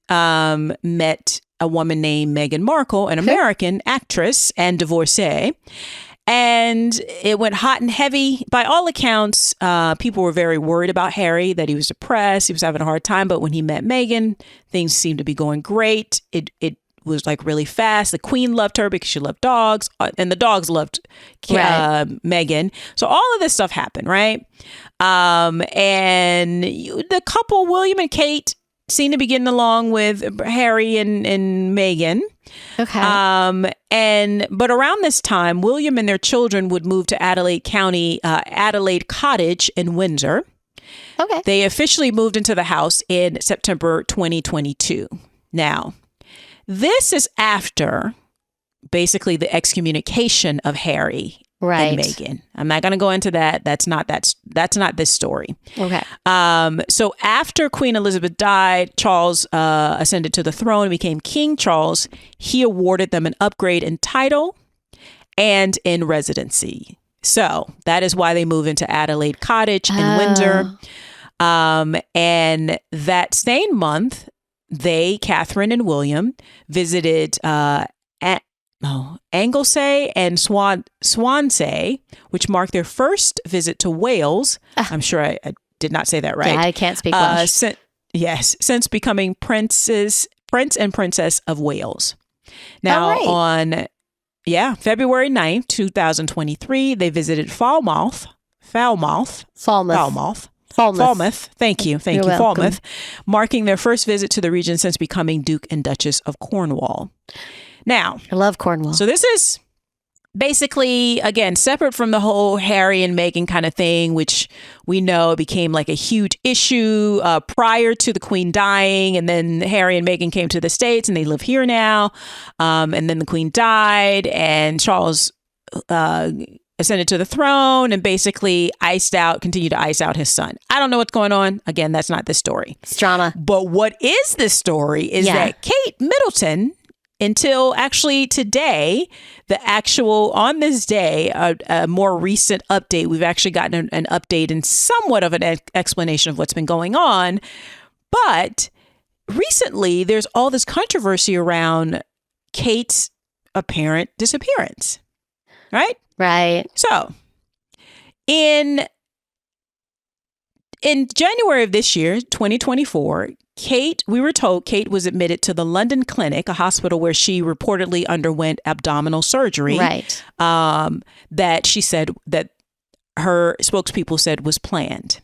Speaker 1: met a woman named Meghan Markle, an American actress and divorcee. And it went hot and heavy. By all accounts, people were very worried about Harry, that he was depressed, he was having a hard time. But when he met Meghan, things seemed to be going great. It was like really fast. The Queen loved her because she loved dogs, and the dogs loved Meghan. So all of this stuff happened, right? And the couple, William and Kate, seemed to be getting along with Harry and Meghan.
Speaker 2: Okay.
Speaker 1: But around this time, William and their children would move to Adelaide County, Adelaide Cottage in Windsor.
Speaker 2: Okay.
Speaker 1: They officially moved into the house in September 2022. Now, this is after basically the excommunication of Harry and Meghan. I'm not going to go into that. That's not this story.
Speaker 2: Okay.
Speaker 1: So after Queen Elizabeth died, Charles ascended to the throne and became King Charles. He awarded them an upgrade in title and in residency. So that is why they moved into Adelaide Cottage in Windsor. And that same month, Catherine and William, visited Anglesey and Swansea, which marked their first visit to Wales. I'm sure I did not say that right.
Speaker 2: Yeah, I can't speak Welsh.
Speaker 1: Since becoming Prince and Princess of Wales. Now on February 9th, 2023, they visited Falmouth. Thank you, Falmouth, marking their first visit to the region since becoming Duke and Duchess of Cornwall. Now,
Speaker 2: I love Cornwall.
Speaker 1: So this is basically, again, separate from the whole Harry and Meghan kind of thing, which we know became like a huge issue prior to the Queen dying. And then Harry and Meghan came to the States and they live here now. And then the Queen died and Charles ascended to the throne and basically continued to ice out his son. I don't know what's going on. Again, that's not the story.
Speaker 2: It's drama.
Speaker 1: But what is the story is that Kate Middleton, until actually today, on this day, a more recent update, we've actually gotten an update and somewhat of an explanation of what's been going on. But recently, there's all this controversy around Kate's apparent disappearance, right?
Speaker 2: Right.
Speaker 1: So, in January of this year, 2024, we were told Kate was admitted to the London Clinic, a hospital where she reportedly underwent abdominal surgery.
Speaker 2: Right.
Speaker 1: That she said that her spokespeople said was planned.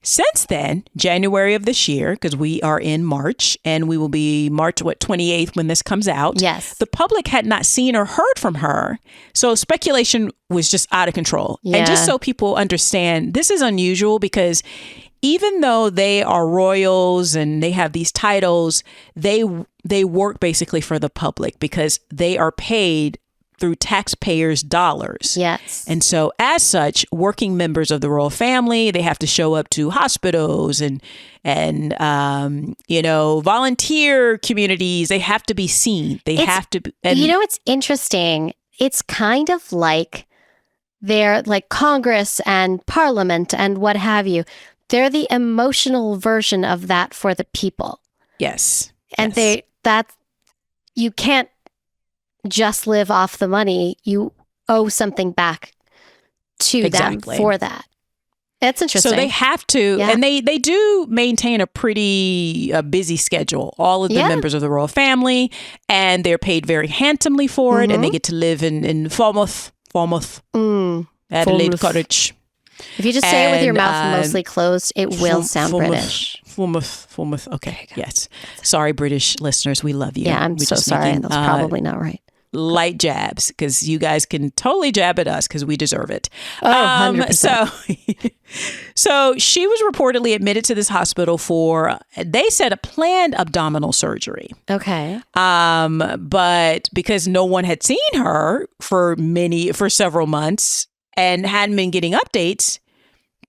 Speaker 1: Since then, January of this year, because we are in March and we will be March 28th when this comes out.
Speaker 2: Yes.
Speaker 1: The public had not seen or heard from her. So speculation was just out of control.
Speaker 2: Yeah.
Speaker 1: And just so people understand, this is unusual because even though they are royals and they have these titles, they work basically for the public because they are paid through taxpayers' dollars.
Speaker 2: Yes.
Speaker 1: And so as such, working members of the royal family, they have to show up to hospitals and volunteer communities. They have to be seen. Have to be. And
Speaker 2: it's interesting. It's kind of like they're like Congress and Parliament and what have you. They're the emotional version of that for the people.
Speaker 1: Yes.
Speaker 2: And you can't just live off the money. You owe something back to them for that. That's interesting.
Speaker 1: So they have to, and they do maintain a pretty busy schedule, all of the members of the royal family, and they're paid very handsomely for it, and they get to live in Falmouth, Adelaide Cottage.
Speaker 2: If you just say it with your mouth mostly closed, it will sound British.
Speaker 1: Falmouth. Okay. Yes. Sorry, British listeners. We love you.
Speaker 2: Yeah, I'm so sorry. That's probably not right.
Speaker 1: Light jabs, because you guys can totally jab at us because we deserve it.
Speaker 2: Oh, 100%.
Speaker 1: So she was reportedly admitted to this hospital for, they said, a planned abdominal surgery.
Speaker 2: Okay.
Speaker 1: But because no one had seen her for several months and hadn't been getting updates,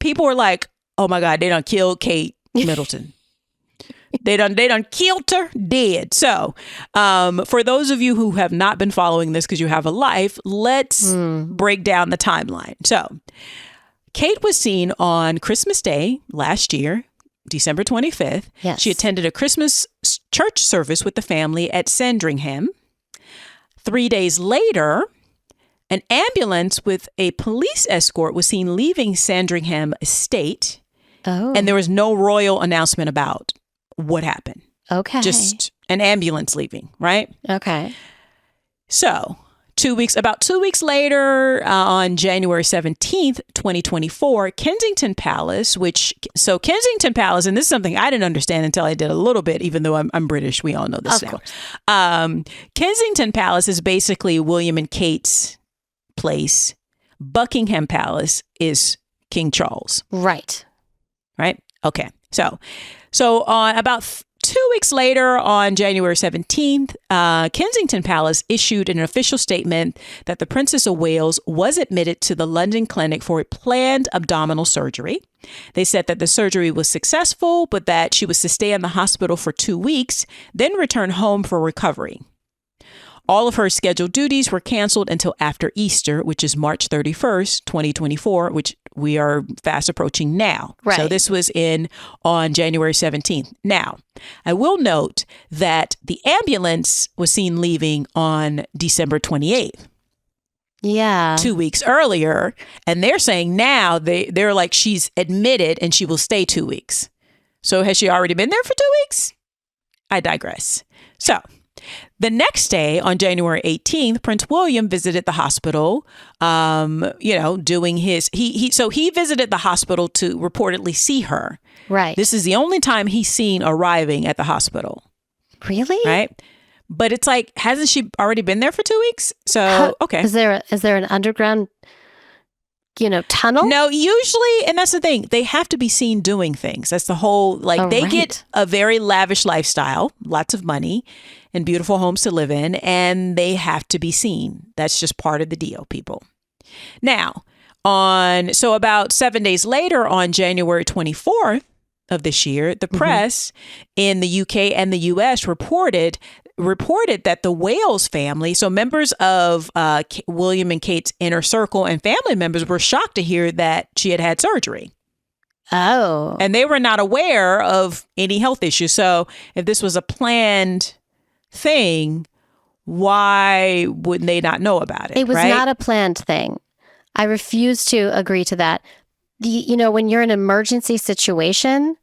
Speaker 1: people were like, oh my God, they done killed Kate Middleton. They done killed her dead. So, for those of you who have not been following this because you have a life, let's break down the timeline. So, Kate was seen on Christmas Day last year, December 25th.
Speaker 2: Yes.
Speaker 1: She attended a Christmas church service with the family at Sandringham. 3 days later, an ambulance with a police escort was seen leaving Sandringham Estate.
Speaker 2: Oh.
Speaker 1: And there was no royal announcement about what happened.
Speaker 2: Okay.
Speaker 1: Just an ambulance leaving, right?
Speaker 2: Okay.
Speaker 1: So, about 2 weeks later, on January 17th, 2024, Kensington Palace, Kensington Palace, and this is something I didn't understand until I did a little bit, even though I'm British. We all know this
Speaker 2: Of
Speaker 1: now.
Speaker 2: course.
Speaker 1: Kensington Palace is basically William and Kate's place. Buckingham Palace is King Charles.
Speaker 2: Right.
Speaker 1: Right? Okay. So on about 2 weeks later, on January 17th, Kensington Palace issued an official statement that the Princess of Wales was admitted to the London clinic for a planned abdominal surgery. They said that the surgery was successful, but that she was to stay in the hospital for 2 weeks, then return home for recovery. All of her scheduled duties were canceled until after Easter, which is March 31st, 2024, which we are fast approaching now.
Speaker 2: Right.
Speaker 1: So this was on January 17th. Now, I will note that the ambulance was seen leaving on December 28th.
Speaker 2: Yeah.
Speaker 1: 2 weeks earlier. And they're saying now they're like, she's admitted and she will stay 2 weeks. So has she already been there for 2 weeks? I digress. So the next day, on January 18th, Prince William visited the hospital, doing his, he visited the hospital to reportedly see her.
Speaker 2: Right.
Speaker 1: This is the only time he's seen arriving at the hospital.
Speaker 2: Really?
Speaker 1: Right. But it's like, hasn't she already been there for 2 weeks? So, okay.
Speaker 2: Is there an underground, tunnel?
Speaker 1: No, usually, and that's the thing, they have to be seen doing things. That's the whole, they get a very lavish lifestyle, lots of money and beautiful homes to live in, and they have to be seen. That's just part of the deal, people. Now, about 7 days later, on January 24th of this year, the press in the UK and the US reported that the Wales family, so members of William and Kate's inner circle and family members, were shocked to hear that she had surgery.
Speaker 2: Oh.
Speaker 1: And they were not aware of any health issues. So if this was a planned thing, why wouldn't they not know about it?
Speaker 2: It was
Speaker 1: right?
Speaker 2: not a planned thing. I refuse to agree to that. When you're in an emergency situation,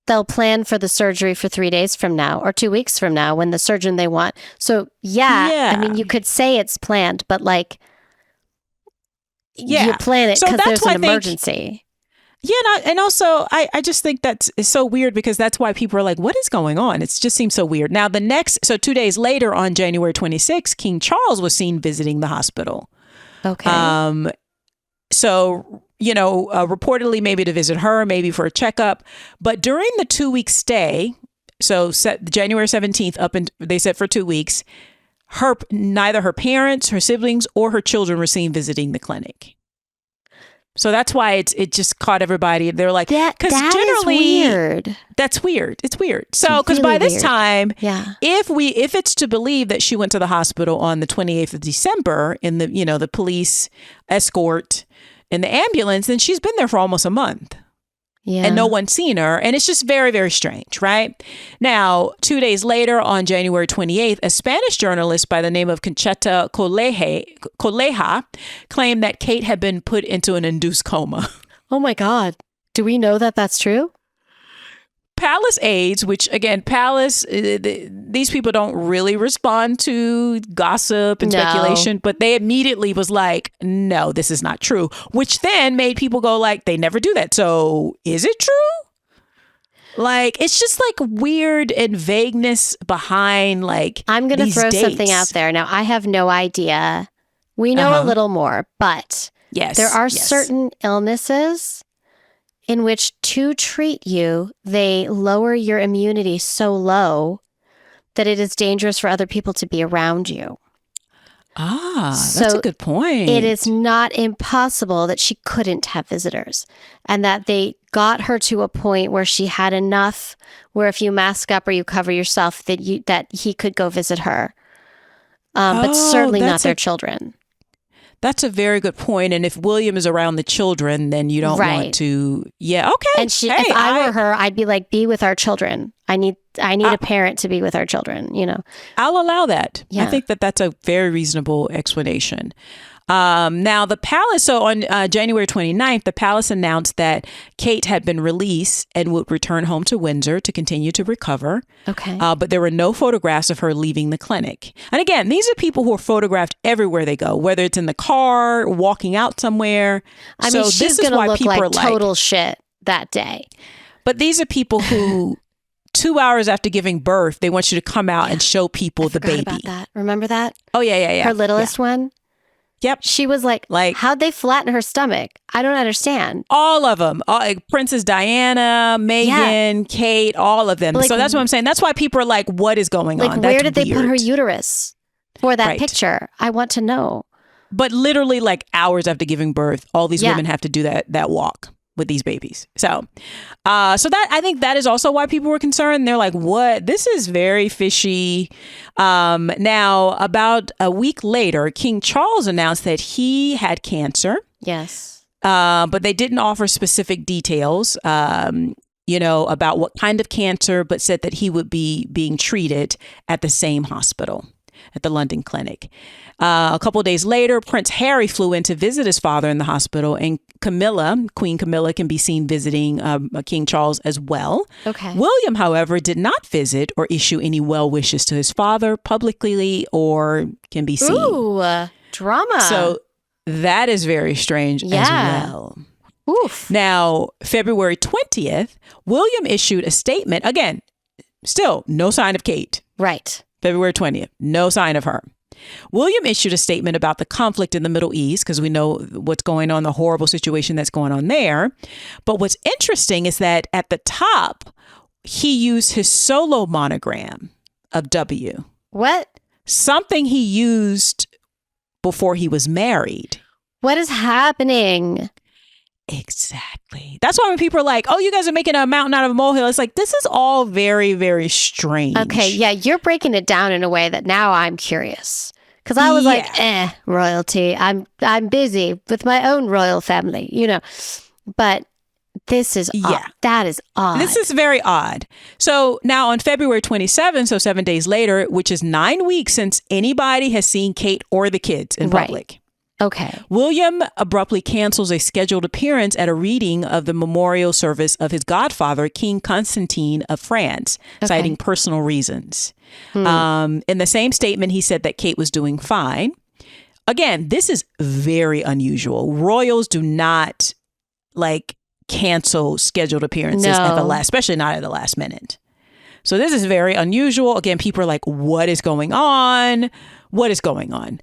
Speaker 2: they'll plan for the surgery for 3 days from now or 2 weeks from now when the surgeon they want. So yeah. I mean, you could say it's planned, but you plan it because there's an emergency.
Speaker 1: Yeah, and also I just think it's so weird because that's why people are like, what is going on? It just seems so weird. Now 2 days later, on January 26th, King Charles was seen visiting the hospital.
Speaker 2: Okay.
Speaker 1: Reportedly maybe to visit her, maybe for a checkup. But during the 2 week stay, January 17th they said for 2 weeks, neither her parents, her siblings, or her children were seen visiting the clinic. So that's why it just caught everybody. They're like, because generally,
Speaker 2: weird.
Speaker 1: That's weird. It's weird. So because by this time, if it's to believe that she went to the hospital on the 28th of December in the police escort in the ambulance, then she's been there for almost a month. Yeah. And no one's seen her. And it's just very, very strange, right? Now, 2 days later, on January 28th, a Spanish journalist by the name of Concheta Coleja claimed that Kate had been put into an induced coma.
Speaker 2: Oh my God. Do we know that that's true?
Speaker 1: Palace aides, which again, these people don't really respond to gossip and speculation, but they immediately was like, no, this is not true, which then made people go like, they never do that. So is it true? It's just weird and vagueness behind I'm going to throw
Speaker 2: something out there. Now, I have no idea. We know a little more, but there are certain illnesses in which to treat you, they lower your immunity so low that it is dangerous for other people to be around you.
Speaker 1: That's a good point.
Speaker 2: It is not impossible that she couldn't have visitors, and that they got her to a point where she had enough where if you mask up or you cover yourself that he could go visit her. But certainly not their children.
Speaker 1: That's a very good point. And if William is around the children, then you don't want to. Yeah. Okay.
Speaker 2: And if I were her, I'd be like, be with our children. I need a parent to be with our children, you know.
Speaker 1: I'll allow that.
Speaker 2: Yeah.
Speaker 1: I think that's a very reasonable explanation. Now, the palace, so on January 29th, the palace announced that Kate had been released and would return home to Windsor to continue to recover.
Speaker 2: Okay.
Speaker 1: But there were no photographs of her leaving the clinic. And again, these are people who are photographed everywhere they go, whether it's in the car, walking out somewhere.
Speaker 2: I mean, she's going to look like total shit that day.
Speaker 1: But these are people who 2 hours after giving birth, they want you to come out and show people the baby.
Speaker 2: About that. Remember that?
Speaker 1: Oh, yeah.
Speaker 2: Her littlest one?
Speaker 1: Yep.
Speaker 2: She was like, how'd they flatten her stomach? I don't understand.
Speaker 1: All of them. Princess Diana, Meghan, Kate, all of them. So that's what I'm saying. That's why people are like, what is going on?
Speaker 2: Where did they put her uterus for that picture? I want to know.
Speaker 1: But literally hours after giving birth, all these women have to do that walk with these babies. So that, I think that is also why people were concerned. They're like, what? This is very fishy. Now, about a week later, King Charles announced that he had cancer.
Speaker 2: Yes.
Speaker 1: But they didn't offer specific details, about what kind of cancer, but said that he would be being treated at the same hospital, at the London clinic. A couple of days later, Prince Harry flew in to visit his father in the hospital, and Queen Camilla can be seen visiting King Charles as well.
Speaker 2: Okay.
Speaker 1: William, however, did not visit or issue any well wishes to his father publicly or can be seen.
Speaker 2: Ooh, drama.
Speaker 1: So that is very strange as well.
Speaker 2: Oof.
Speaker 1: Now, February 20th, William issued a statement. Again, still no sign of Kate.
Speaker 2: Right.
Speaker 1: February 20th, no sign of her. William issued a statement about the conflict in the Middle East because we know what's going on, the horrible situation that's going on there. But what's interesting is that at the top, he used his solo monogram of W.
Speaker 2: What?
Speaker 1: Something he used before he was married.
Speaker 2: What is happening?
Speaker 1: Exactly. That's why when people are like, oh, you guys are making a mountain out of a molehill, it's like, this is all very, very strange.
Speaker 2: Okay, yeah, you're breaking it down in a way that now I'm curious. Because I was like, royalty. I'm busy with my own royal family, But this is odd. That is odd.
Speaker 1: This is very odd. So now on February 27th, so 7 days later, which is 9 weeks since anybody has seen Kate or the kids in public.
Speaker 2: Okay.
Speaker 1: William abruptly cancels a scheduled appearance at a reading of the memorial service of his godfather, King Constantine of France, citing personal reasons. In the same statement, he said that Kate was doing fine. Again, this is very unusual. Royals do not cancel scheduled appearances at the last, especially not at the last minute. So this is very unusual. Again, people are like, what is going on? What is going on?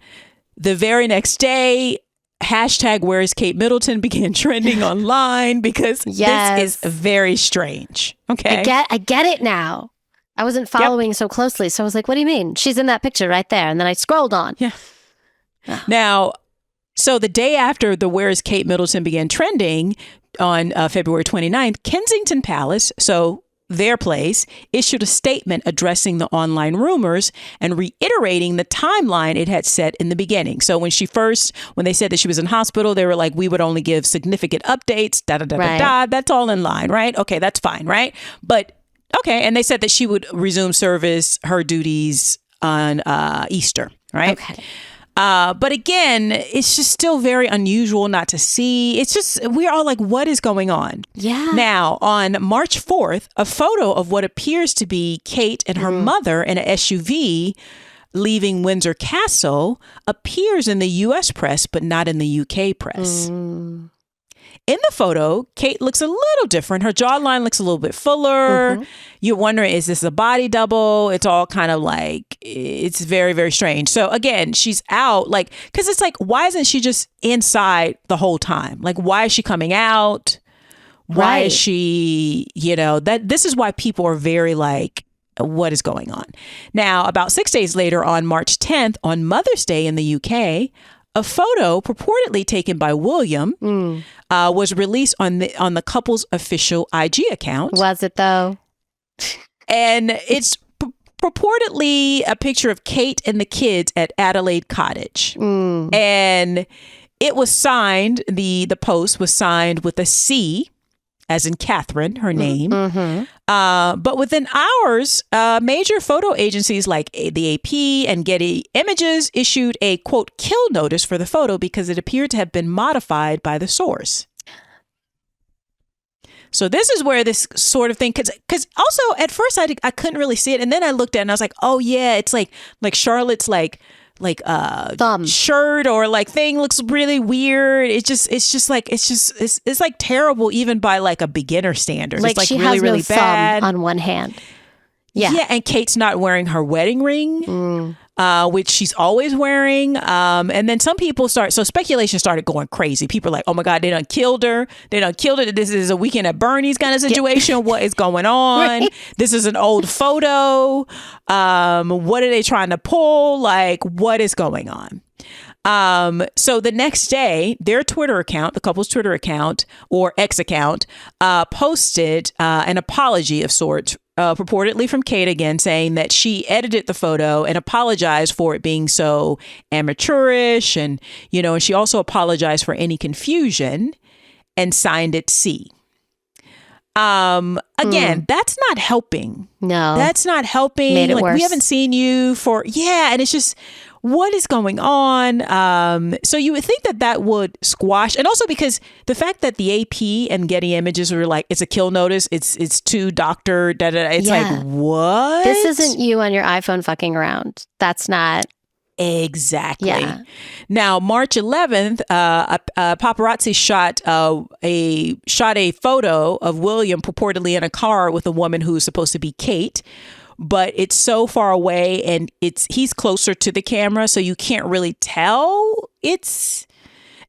Speaker 1: The very next day, hashtag Where is Kate Middleton began trending online because this is very strange. Okay.
Speaker 2: I get it now. I wasn't following so closely. So I was like, what do you mean? She's in that picture right there. And then I scrolled on.
Speaker 1: Yeah. Now, so the day after the Where is Kate Middleton began trending on February 29th, Kensington Palace, so their place, issued a statement addressing the online rumors and reiterating the timeline it had set in the beginning. So when they said that she was in hospital, they were like, we would only give significant updates, That's all in line, right? Okay, that's fine, right? But, okay, and they said that she would resume her duties on Easter, right?
Speaker 2: Okay.
Speaker 1: But again, it's just still very unusual not to see. It's just, we're all like, what is going on?
Speaker 2: Yeah.
Speaker 1: Now, on March 4th, a photo of what appears to be Kate and her mother in an SUV leaving Windsor Castle appears in the U.S. press, but not in the U.K. press. In the photo, Kate looks a little different. Her jawline looks a little bit fuller. You're wondering, is this a body double? It's all kind of it's very, very strange. So again, she's out because it's why isn't she just inside the whole time? Why is she coming out? Why is she, this is why people are very what is going on? Now, about 6 days later, on March 10th, on Mother's Day in the UK, a photo purportedly taken by William was released on the couple's official IG account.
Speaker 2: Was it though?
Speaker 1: And it's purportedly a picture of Kate and the kids at Adelaide Cottage. And it was signed, the post was signed with a C, as in Catherine, her name. But within hours, major photo agencies like the AP and Getty Images issued a, quote, kill notice for the photo because it appeared to have been modified by the source. So this is where this sort of thing, because also at first I couldn't really see it. And then I looked at it and I was like, oh yeah, it's like Charlotte's like
Speaker 2: thumb
Speaker 1: shirt or like thing looks really weird. It's like terrible even by like a beginner standard.
Speaker 2: Like
Speaker 1: it's like
Speaker 2: she
Speaker 1: really,
Speaker 2: has
Speaker 1: really
Speaker 2: no
Speaker 1: bad
Speaker 2: thumb on one hand. Yeah,
Speaker 1: and Kate's not wearing her wedding ring, which she's always wearing. And then some people speculation started going crazy. People are like, oh my God, they done killed her. This is a Weekend at Bernie's kind of situation. What is going on? Right. This is an old photo. What are they trying to pull? Like, what is going on? So the next day, their Twitter account, the couple's Twitter account or X account, posted an apology of sorts, purportedly from Kate again, saying that she edited the photo and apologized for it being so amateurish. And, and she also apologized for any confusion and signed it C. Again, that's not helping.
Speaker 2: No,
Speaker 1: that's not helping.
Speaker 2: Made it
Speaker 1: like
Speaker 2: worse.
Speaker 1: We haven't seen you and it's just, what is going on? So you would think that would squash, and also because the fact that the AP and Getty Images were like, it's a kill notice, it's to doctor, it's like, what?
Speaker 2: This isn't you on your iPhone fucking around. That's not.
Speaker 1: Exactly.
Speaker 2: Yeah.
Speaker 1: Now, March 11th, paparazzi shot a photo of William purportedly in a car with a woman who's supposed to be Kate, but it's so far away and he's closer to the camera, so you can't really tell.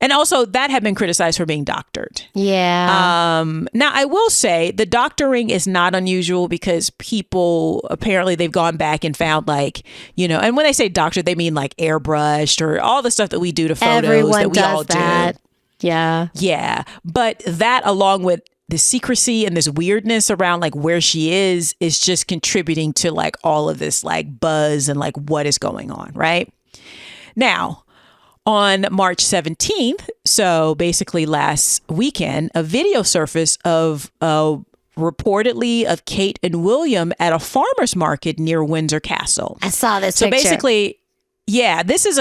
Speaker 1: And also that had been criticized for being doctored.
Speaker 2: Yeah.
Speaker 1: Now I will say the doctoring is not unusual because people apparently they've gone back and found and when they say doctored, they mean like airbrushed or all the stuff that we do to photos.
Speaker 2: Everyone
Speaker 1: that we
Speaker 2: does
Speaker 1: all
Speaker 2: that. Do. Yeah.
Speaker 1: Yeah. But that along with the secrecy and this weirdness around like where she is just contributing to like all of this like buzz and like what is going on. Right now, on March 17th, so basically last weekend, a video surfaced of reportedly of Kate and William at a farmer's market near Windsor Castle.
Speaker 2: I saw this
Speaker 1: so
Speaker 2: picture.
Speaker 1: Basically, yeah, this is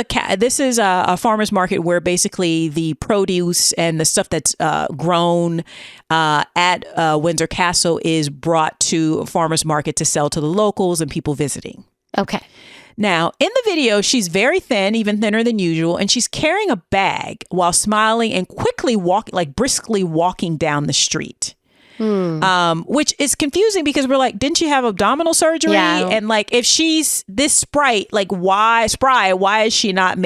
Speaker 1: a farmer's market where basically the produce and the stuff that's grown at Windsor Castle is brought to a farmer's market to sell to the locals and people visiting.
Speaker 2: Okay.
Speaker 1: Now, in the video, she's very thin, even thinner than usual, and she's carrying a bag while smiling and briskly walking down the street. Which is confusing because we're like, didn't you have abdominal surgery?
Speaker 2: Yeah.
Speaker 1: And like, if she's this sprite, like why is she not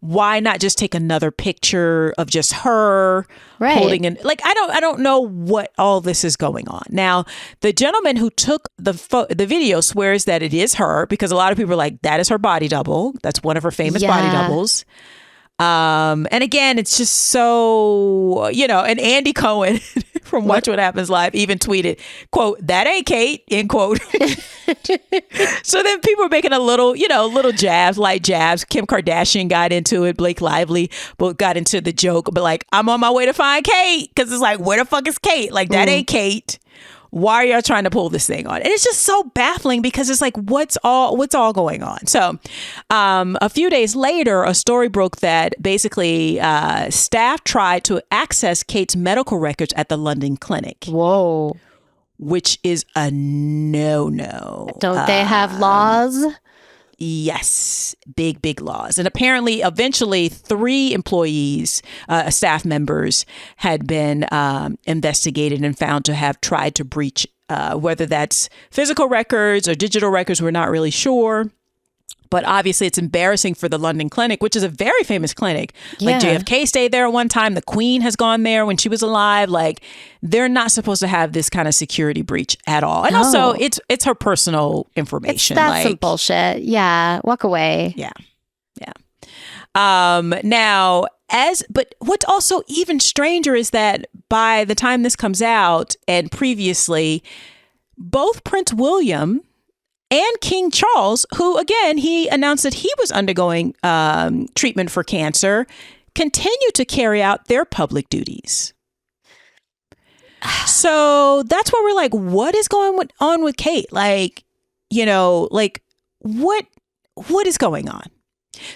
Speaker 1: why not just take another picture of just her holding an, like, I don't know what all this is going on. Now, the gentleman who took the video swears that it is her because a lot of people are like, that is her body double. That's one of her famous body doubles. And again, it's just so, and Andy Cohen from Watch What Happens Live even tweeted, quote, that ain't Kate, end quote. So then people are making a little jabs, light jabs. Kim Kardashian got into it. Blake Lively both got into the joke, but like, I'm on my way to find Kate. Cause it's like, where the fuck is Kate? Like, that ain't Kate. Why are y'all trying to pull this thing on? And it's just so baffling because it's like, what's all going on? So a few days later, a story broke that basically staff tried to access Kate's medical records at the London clinic.
Speaker 2: Whoa.
Speaker 1: Which is a no-no.
Speaker 2: Don't they have laws?
Speaker 1: Yes, big laws. And apparently, eventually, 3 employees, staff members, had been investigated and found to have tried to breach, whether that's physical records or digital records, we're not really sure. But obviously it's embarrassing for the London clinic, which is a very famous clinic. Like JFK stayed there one time. The Queen has gone there when she was alive. Like they're not supposed to have this kind of security breach at all. And also it's her personal information.
Speaker 2: That's some bullshit. Yeah. Walk away.
Speaker 1: Yeah. Now, but what's also even stranger is that by the time this comes out and previously, both Prince William and King Charles, who again, he announced that he was undergoing treatment for cancer, continue to carry out their public duties. So that's why we're like, what is going on with Kate? Like, like what is going on?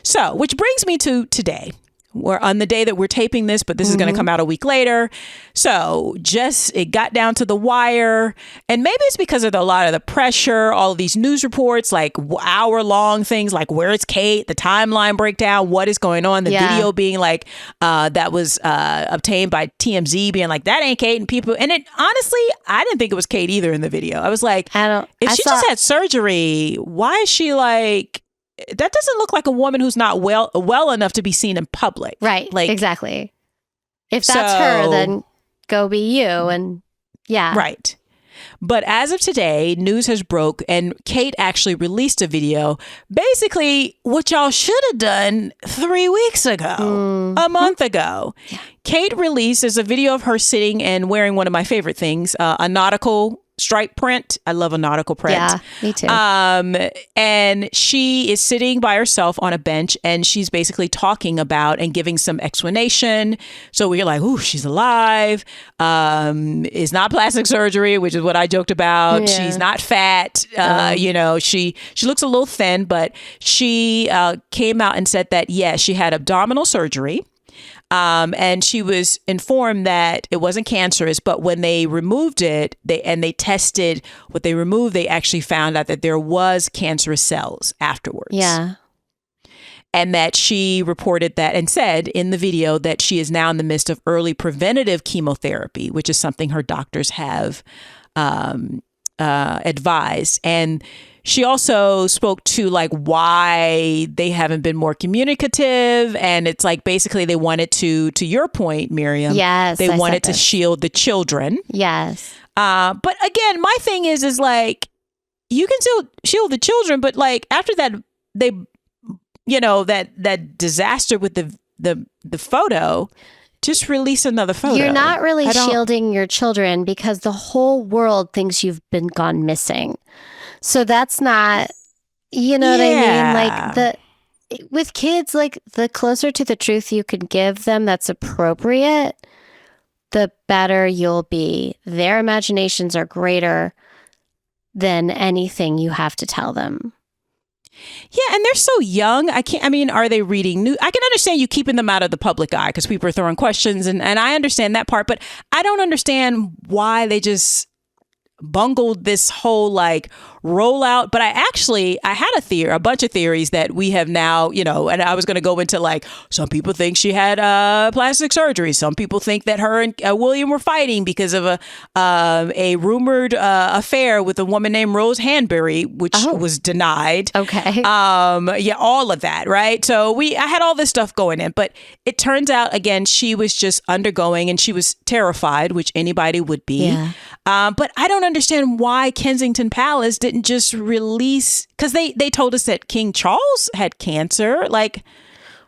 Speaker 1: So, which brings me to today. We're on the day that we're taping this, but this is going to come out a week later. So it got down to the wire. And maybe it's because of a lot of the pressure, all of these news reports, like hour-long things like where's Kate, the timeline breakdown, what is going on, the video being like, that was obtained by TMZ being like, that ain't Kate. And people, and it honestly, I didn't think it was Kate either in the video. I was like, if she just had surgery, why is she like... That doesn't look like a woman who's not well enough to be seen in public.
Speaker 2: Right. Like, exactly. If that's her, then go be you. And yeah.
Speaker 1: Right. But as of today, news has broke and Kate actually released a video. Basically, what y'all should have done 3 weeks ago, a month ago. Yeah. Kate releases a video of her sitting and wearing one of my favorite things, a nautical stripe print. I love a nautical print.
Speaker 2: Yeah, me too.
Speaker 1: And she is sitting by herself on a bench and she's basically talking about and giving some explanation. So we're like, ooh, she's alive. It's not plastic surgery, which is what I joked about. Yeah. She's not fat. She looks a little thin, but she came out and said that, yes, she had abdominal surgery. And she was informed that it wasn't cancerous, but when they removed it, they tested what they removed, they actually found out that there was cancerous cells afterwards.
Speaker 2: Yeah.
Speaker 1: And that she reported that and said in the video that she is now in the midst of early preventative chemotherapy, which is something her doctors have advised. And she also spoke to like why they haven't been more communicative. And it's like basically they wanted to your point, Miriam.
Speaker 2: Yes.
Speaker 1: They wanted to shield the children.
Speaker 2: Yes.
Speaker 1: But again, my thing is like you can still shield the children, but like after that, they, that disaster with the photo, just release another photo.
Speaker 2: You're not really shielding your children because the whole world thinks you've been gone missing. So that's not, what I mean? Like with kids, like the closer to the truth you can give them that's appropriate, the better you'll be. Their imaginations are greater than anything you have to tell them.
Speaker 1: Yeah, and they're so young. Are they reading news? I can understand you keeping them out of the public eye because people are throwing questions and I understand that part, but I don't understand why they just bungled this whole like rollout. But I had a bunch of theories that we have now, and I was going to go into like, some people think she had plastic surgery. Some people think that her and William were fighting because of a rumored affair with a woman named Rose Hanbury, which was denied.
Speaker 2: Okay.
Speaker 1: All of that. Right. So I had all this stuff going in, but it turns out, again, she was just undergoing and she was terrified, which anybody would be.
Speaker 2: Yeah.
Speaker 1: But I don't understand why Kensington Palace didn't just release, because they told us that King Charles had cancer. Like,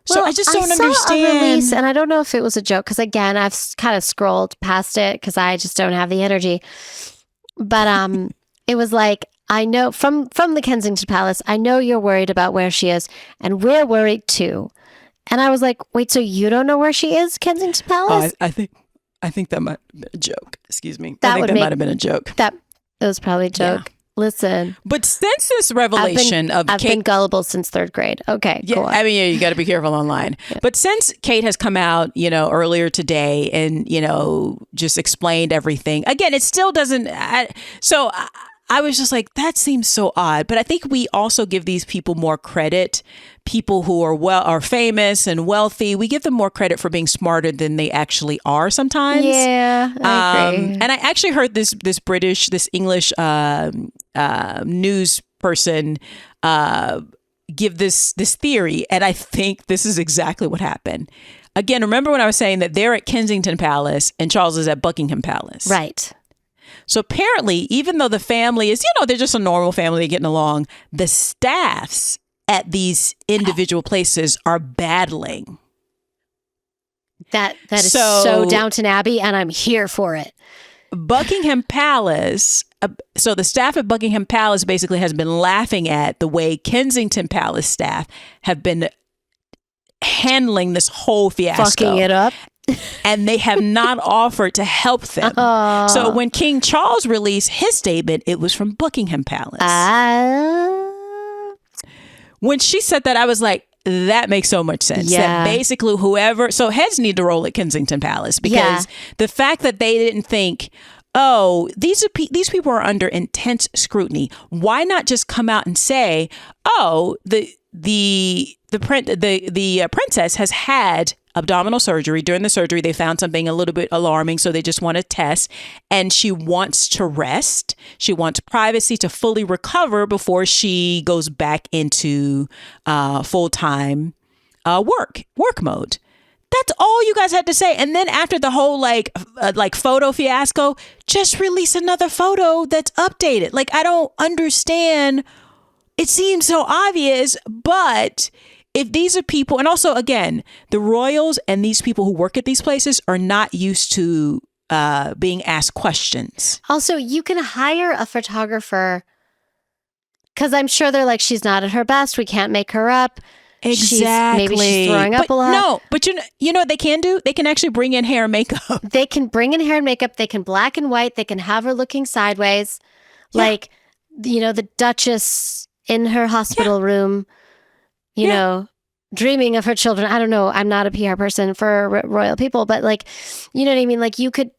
Speaker 1: so I just don't understand.
Speaker 2: I saw a release, and I don't know if it was a joke, because again, I've kind of scrolled past it because I just don't have the energy. But it was like, I know from the Kensington Palace, I know you're worried about where she is, and we're worried too. And I was like, wait, so you don't know where she is, Kensington Palace?
Speaker 1: I think that might have been a joke. Excuse me.
Speaker 2: That
Speaker 1: might have been a joke.
Speaker 2: It was probably a joke. Yeah. Listen.
Speaker 1: But since this revelation
Speaker 2: I've been gullible since third grade. Okay,
Speaker 1: yeah,
Speaker 2: go on.
Speaker 1: You got to be careful online. Yeah. But since Kate has come out, earlier today and, just explained everything, again, it still doesn't. I was just like, that seems so odd. But I think we also give these people more credit. People who are famous and wealthy, we give them more credit for being smarter than they actually are sometimes.
Speaker 2: Yeah, I agree.
Speaker 1: And I actually heard this English news person, give this theory, and I think this is exactly what happened. Again, remember when I was saying that they're at Kensington Palace and Charles is at Buckingham Palace?
Speaker 2: Right.
Speaker 1: So apparently, even though the family is, they're just a normal family getting along, the staffs at these individual places are battling.
Speaker 2: That is so Downton Abbey, and I'm here for it.
Speaker 1: Buckingham Palace, so the staff at Buckingham Palace basically has been laughing at the way Kensington Palace staff have been handling this whole fiasco.
Speaker 2: Fucking it up.
Speaker 1: And they have not offered to help them. So when King Charles released his statement, it was from Buckingham Palace. When she said that, I was like, that makes so much sense.
Speaker 2: Yeah.
Speaker 1: That basically so heads need to roll at Kensington Palace, because the fact that they didn't think, oh, these people are under intense scrutiny. Why not just come out and say, oh, the princess has had abdominal surgery. During the surgery, they found something a little bit alarming, so they just want to test, and she wants to rest. She wants privacy to fully recover before she goes back into full-time work mode. That's all you guys had to say. And then after the whole like photo fiasco, just release another photo that's updated. Like, I don't understand. It seems so obvious, but if these are people, and also, again, the royals and these people who work at these places are not used to being asked questions.
Speaker 2: Also, you can hire a photographer, because I'm sure they're like, she's not at her best. We can't make her up.
Speaker 1: Exactly.
Speaker 2: Maybe she's throwing up a lot.
Speaker 1: No, but you know what they can do? They can actually bring in hair and makeup.
Speaker 2: They can bring in hair and makeup. They can black and white. They can have her looking sideways. Yeah. Like, the Duchess in her hospital room, you know, dreaming of her children. I don't know. I'm not a PR person for royal people, but like, you know what I mean? Like, you could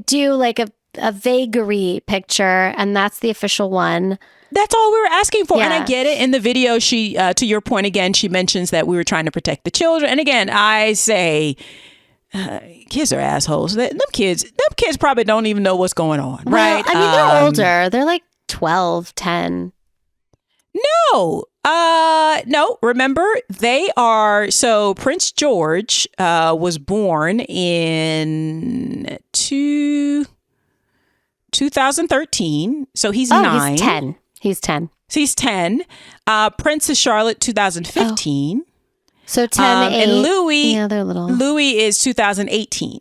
Speaker 2: do like a vagary picture, and that's the official one.
Speaker 1: That's all we were asking for. Yeah. And I get it. In the video, she, to your point again, she mentions that we were trying to protect the children. And again, I say, kids are assholes. Them kids probably don't even know what's going on, right?
Speaker 2: I mean, they're older. They're like 12, 10.
Speaker 1: No. Remember, they are, so Prince George was born in 2013. So he's 9.
Speaker 2: He's 10. He's 10.
Speaker 1: So he's 10. Princess Charlotte, 2015.
Speaker 2: So 10, 8.
Speaker 1: And Louis,
Speaker 2: they're little.
Speaker 1: Louis is 2018.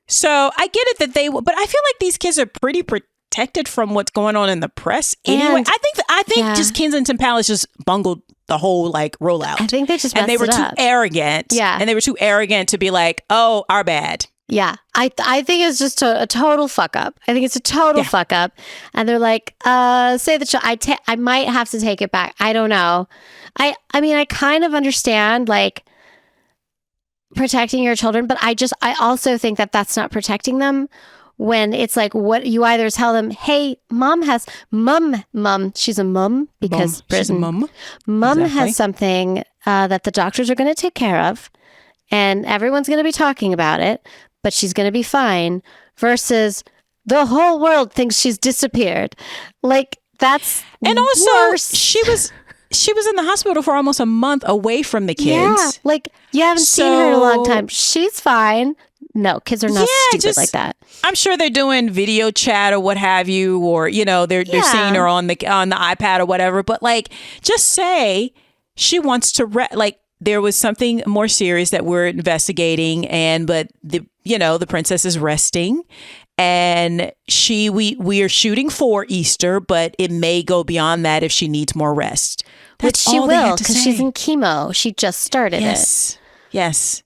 Speaker 1: So I get it that but I feel like these kids are pretty protected from what's going on in the press anyway. I think just Kensington Palace just bungled the whole like rollout.
Speaker 2: I think they just messed
Speaker 1: and they were
Speaker 2: it
Speaker 1: too
Speaker 2: up.
Speaker 1: arrogant. Yeah, and they were too arrogant to be like, oh, our bad.
Speaker 2: Yeah, I think it's just a total fuck up. I think it's a total fuck up. And they're like, say the I might have to take it back. I don't know. I mean, I kind of understand like protecting your children, but I also think that that's not protecting them when it's like, what you either tell them, hey, mom, she's a mum because
Speaker 1: she's a mum.
Speaker 2: Mom has something that the doctors are going to take care of, and everyone's going to be talking about it, but she's going to be fine, versus the whole world thinks she's disappeared. Like, that's
Speaker 1: and also
Speaker 2: worse.
Speaker 1: she was in the hospital for almost a month away from the kids.
Speaker 2: Yeah, like you haven't seen her in a long time. She's fine. No, kids are not stupid like that.
Speaker 1: I'm sure they're doing video chat or what have you, or they're seeing her on the iPad or whatever. But like, just say she wants to like. There was something more serious that we're investigating, but the princess is resting, and we are shooting for Easter, but it may go beyond that if she needs more rest.
Speaker 2: Which she will, because she's in chemo. She just started it.
Speaker 1: Yes.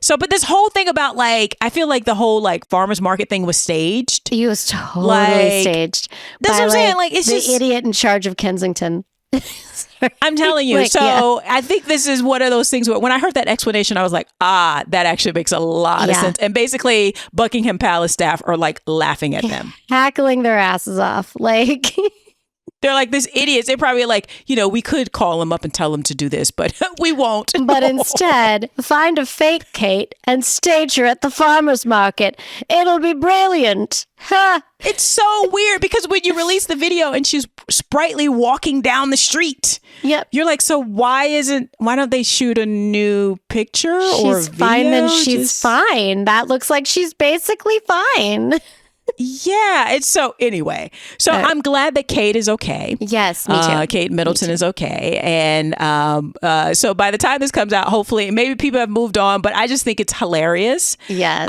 Speaker 1: So, but this whole thing about like, I feel like the whole like farmers market thing was staged.
Speaker 2: It was totally staged.
Speaker 1: That's what I'm saying. Like, it's
Speaker 2: the
Speaker 1: just
Speaker 2: idiot in charge of Kensington.
Speaker 1: I'm telling you. I think this is one of those things where when I heard that explanation, I was like, that actually makes a lot of sense. And basically, Buckingham Palace staff are like laughing at them,
Speaker 2: hackling their asses off. Like,
Speaker 1: They're like these idiots. They're probably like, we could call him up and tell him to do this, but we won't.
Speaker 2: But instead, find a fake Kate and stage her at the farmer's market. It'll be brilliant. Ha!
Speaker 1: It's so weird because when you release the video and she's sprightly walking down the street,
Speaker 2: yep,
Speaker 1: you're like, so why don't they shoot a new picture or
Speaker 2: she's
Speaker 1: video?
Speaker 2: Fine, then she's fine. That looks like she's basically fine.
Speaker 1: Yeah, it's so anyway. So I'm glad that Kate is okay.
Speaker 2: Yes, me too.
Speaker 1: Kate Middleton is okay, and so by the time this comes out, hopefully, maybe people have moved on. But I just think it's hilarious.
Speaker 2: Yes.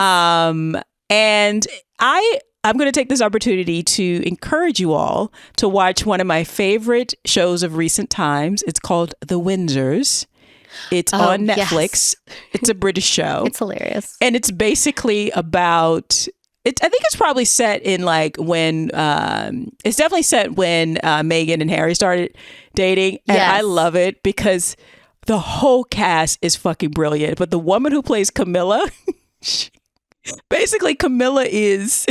Speaker 1: And I'm going to take this opportunity to encourage you all to watch one of my favorite shows of recent times. It's called The Windsors. It's on Netflix. Yes. It's a British show.
Speaker 2: It's hilarious, and
Speaker 1: it's basically about. I think it's probably set in like when it's definitely set when Meghan and Harry started dating, and I love it because the whole cast is fucking brilliant. But the woman who plays Camilla, basically Camilla is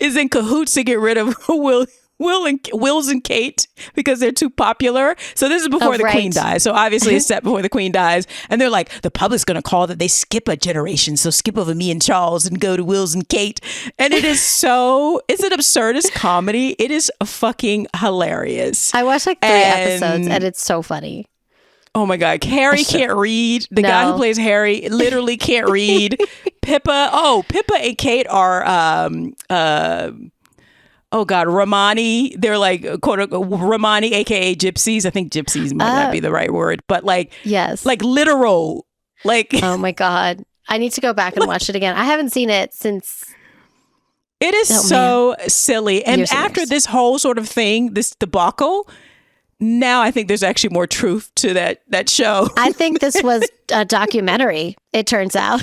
Speaker 1: in cahoots to get rid of Wills and Kate because they're too popular. So this is before the Queen dies. So obviously it's set before the Queen dies. And they're like, the public's going to call that they skip a generation. So skip over me and Charles and go to Wills and Kate. And it's an absurdist comedy. It is fucking hilarious.
Speaker 2: I watched like 3 episodes and it's so funny.
Speaker 1: Oh my God. Harry can't read. The guy who plays Harry literally can't read. Pippa and Kate are, oh God, Romani. They're like quote unquote Romani, aka gypsies. I think gypsies might not be the right word, but like like literal. Like
Speaker 2: oh my God, I need to go back and watch it again. I haven't seen it since.
Speaker 1: It is silly, and after this whole sort of thing, this debacle, now I think there's actually more truth to that show.
Speaker 2: I think this was a documentary. It turns out.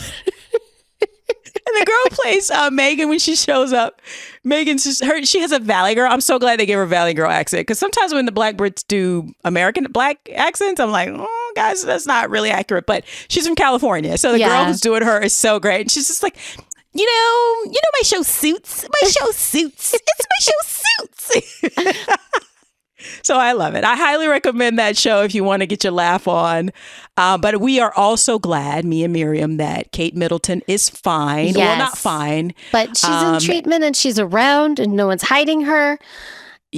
Speaker 1: And the girl plays Megan when she shows up. She has a Valley Girl. I'm so glad they gave her a Valley Girl accent because sometimes when the Black Brits do American Black accents, I'm like, oh, guys, that's not really accurate. But she's from California, so the girl who's doing her is so great. And she's just like, you know, my show Suits. My show Suits. It's my show Suits. So I love it. I highly recommend that show if you want to get your laugh on. But we are also glad, me and Miriam, that Kate Middleton is fine. Yes. Well, not fine.
Speaker 2: But she's in treatment and she's around and no one's hiding her.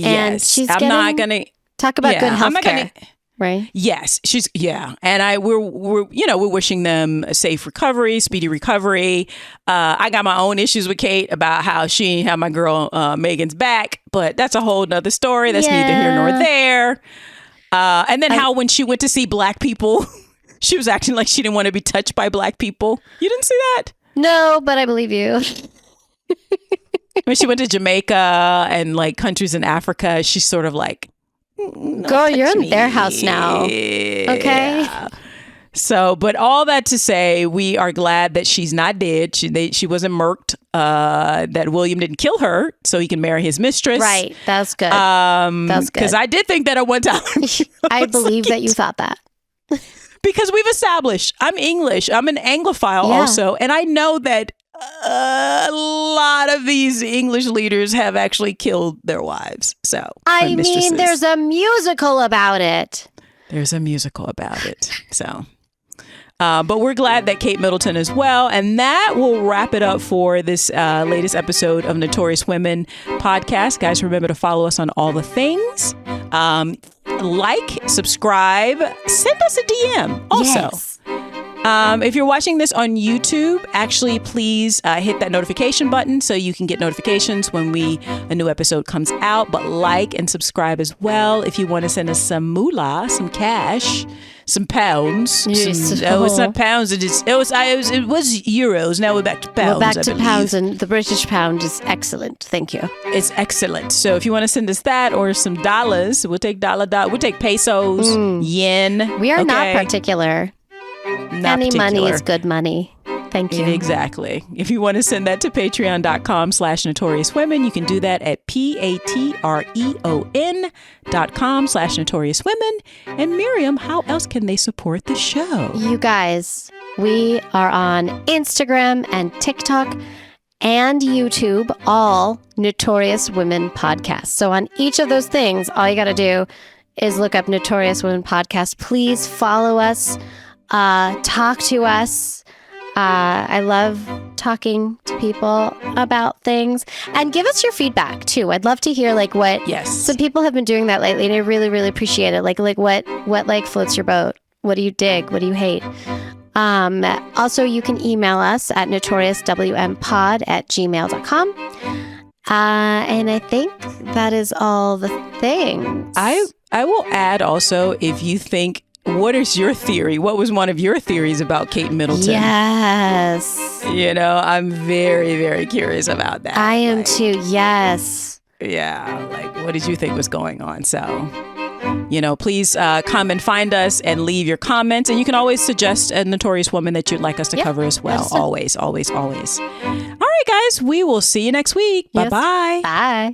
Speaker 2: And she's
Speaker 1: not going to
Speaker 2: talk about good health care. Right.
Speaker 1: Yes, and we're wishing them a safe recovery, speedy recovery. I got my own issues with Kate about how she ain't have my girl Megan's back, but that's a whole nother story. That's neither here nor there. And then how when she went to see Black people, she was acting like she didn't want to be touched by Black people. You didn't see that?
Speaker 2: No, but I believe you.
Speaker 1: When she went to Jamaica and like countries in Africa, she's sort of like.
Speaker 2: Girl, you're in their house now. Okay.
Speaker 1: Yeah. So, but all that to say, we are glad that she's not dead. She wasn't murked. That William didn't kill her, so he can marry his mistress.
Speaker 2: Right. That's good. That's good.
Speaker 1: Because I did think that at one time.
Speaker 2: I believe that you thought that.
Speaker 1: Because we've established I'm English. I'm an Anglophile also, and I know that a lot of these English leaders have actually killed their wives. So
Speaker 2: I mean, there's a musical about it.
Speaker 1: So, but we're glad that Kate Middleton is well. And that will wrap it up for this latest episode of Notorious Women podcast. Guys, remember to follow us on all the things. Like, subscribe, send us a DM also. Yes. If you're watching this on YouTube, actually, please hit that notification button so you can get notifications when a new episode comes out. But like and subscribe as well if you want to send us some moolah, some cash, some pounds.
Speaker 2: Yes.
Speaker 1: It's not pounds. It was euros. Now we're back to pounds.
Speaker 2: We're back to pounds, and the British pound is excellent. Thank you.
Speaker 1: It's excellent. So if you want to send us that or some dollars, we'll take we'll take pesos, yen.
Speaker 2: We are not particular. Any money is good money. Thank you.
Speaker 1: Exactly. If you want to send that to patreon.com/notoriouswomen, you can do that at patreon.com/notoriouswomen. And Miriam, how else can they support the show?
Speaker 2: You guys, we are on Instagram and TikTok and YouTube, all Notorious Women podcasts. So on each of those things, all you got to do is look up Notorious Women podcast. Please follow us, talk to us. I love talking to people about things, and give us your feedback too. I'd love to hear like what.
Speaker 1: Yes.
Speaker 2: Some people have been doing that lately, and I really, really appreciate it. Like what like floats your boat? What do you dig? What do you hate? Also, you can email us at notoriouswmpod@gmail.com. And I think that is all the things.
Speaker 1: I will add also, if you think, what is your theory? What was one of your theories about Kate Middleton?
Speaker 2: Yes.
Speaker 1: I'm very, very curious about that.
Speaker 2: I am too. Yes.
Speaker 1: Yeah. Like, what did you think was going on? So, please come and find us and leave your comments. And you can always suggest a notorious woman that you'd like us to cover as well. Always, always, always. All right, guys. We will see you next week.
Speaker 2: Yes.
Speaker 1: Bye-bye.
Speaker 2: Bye.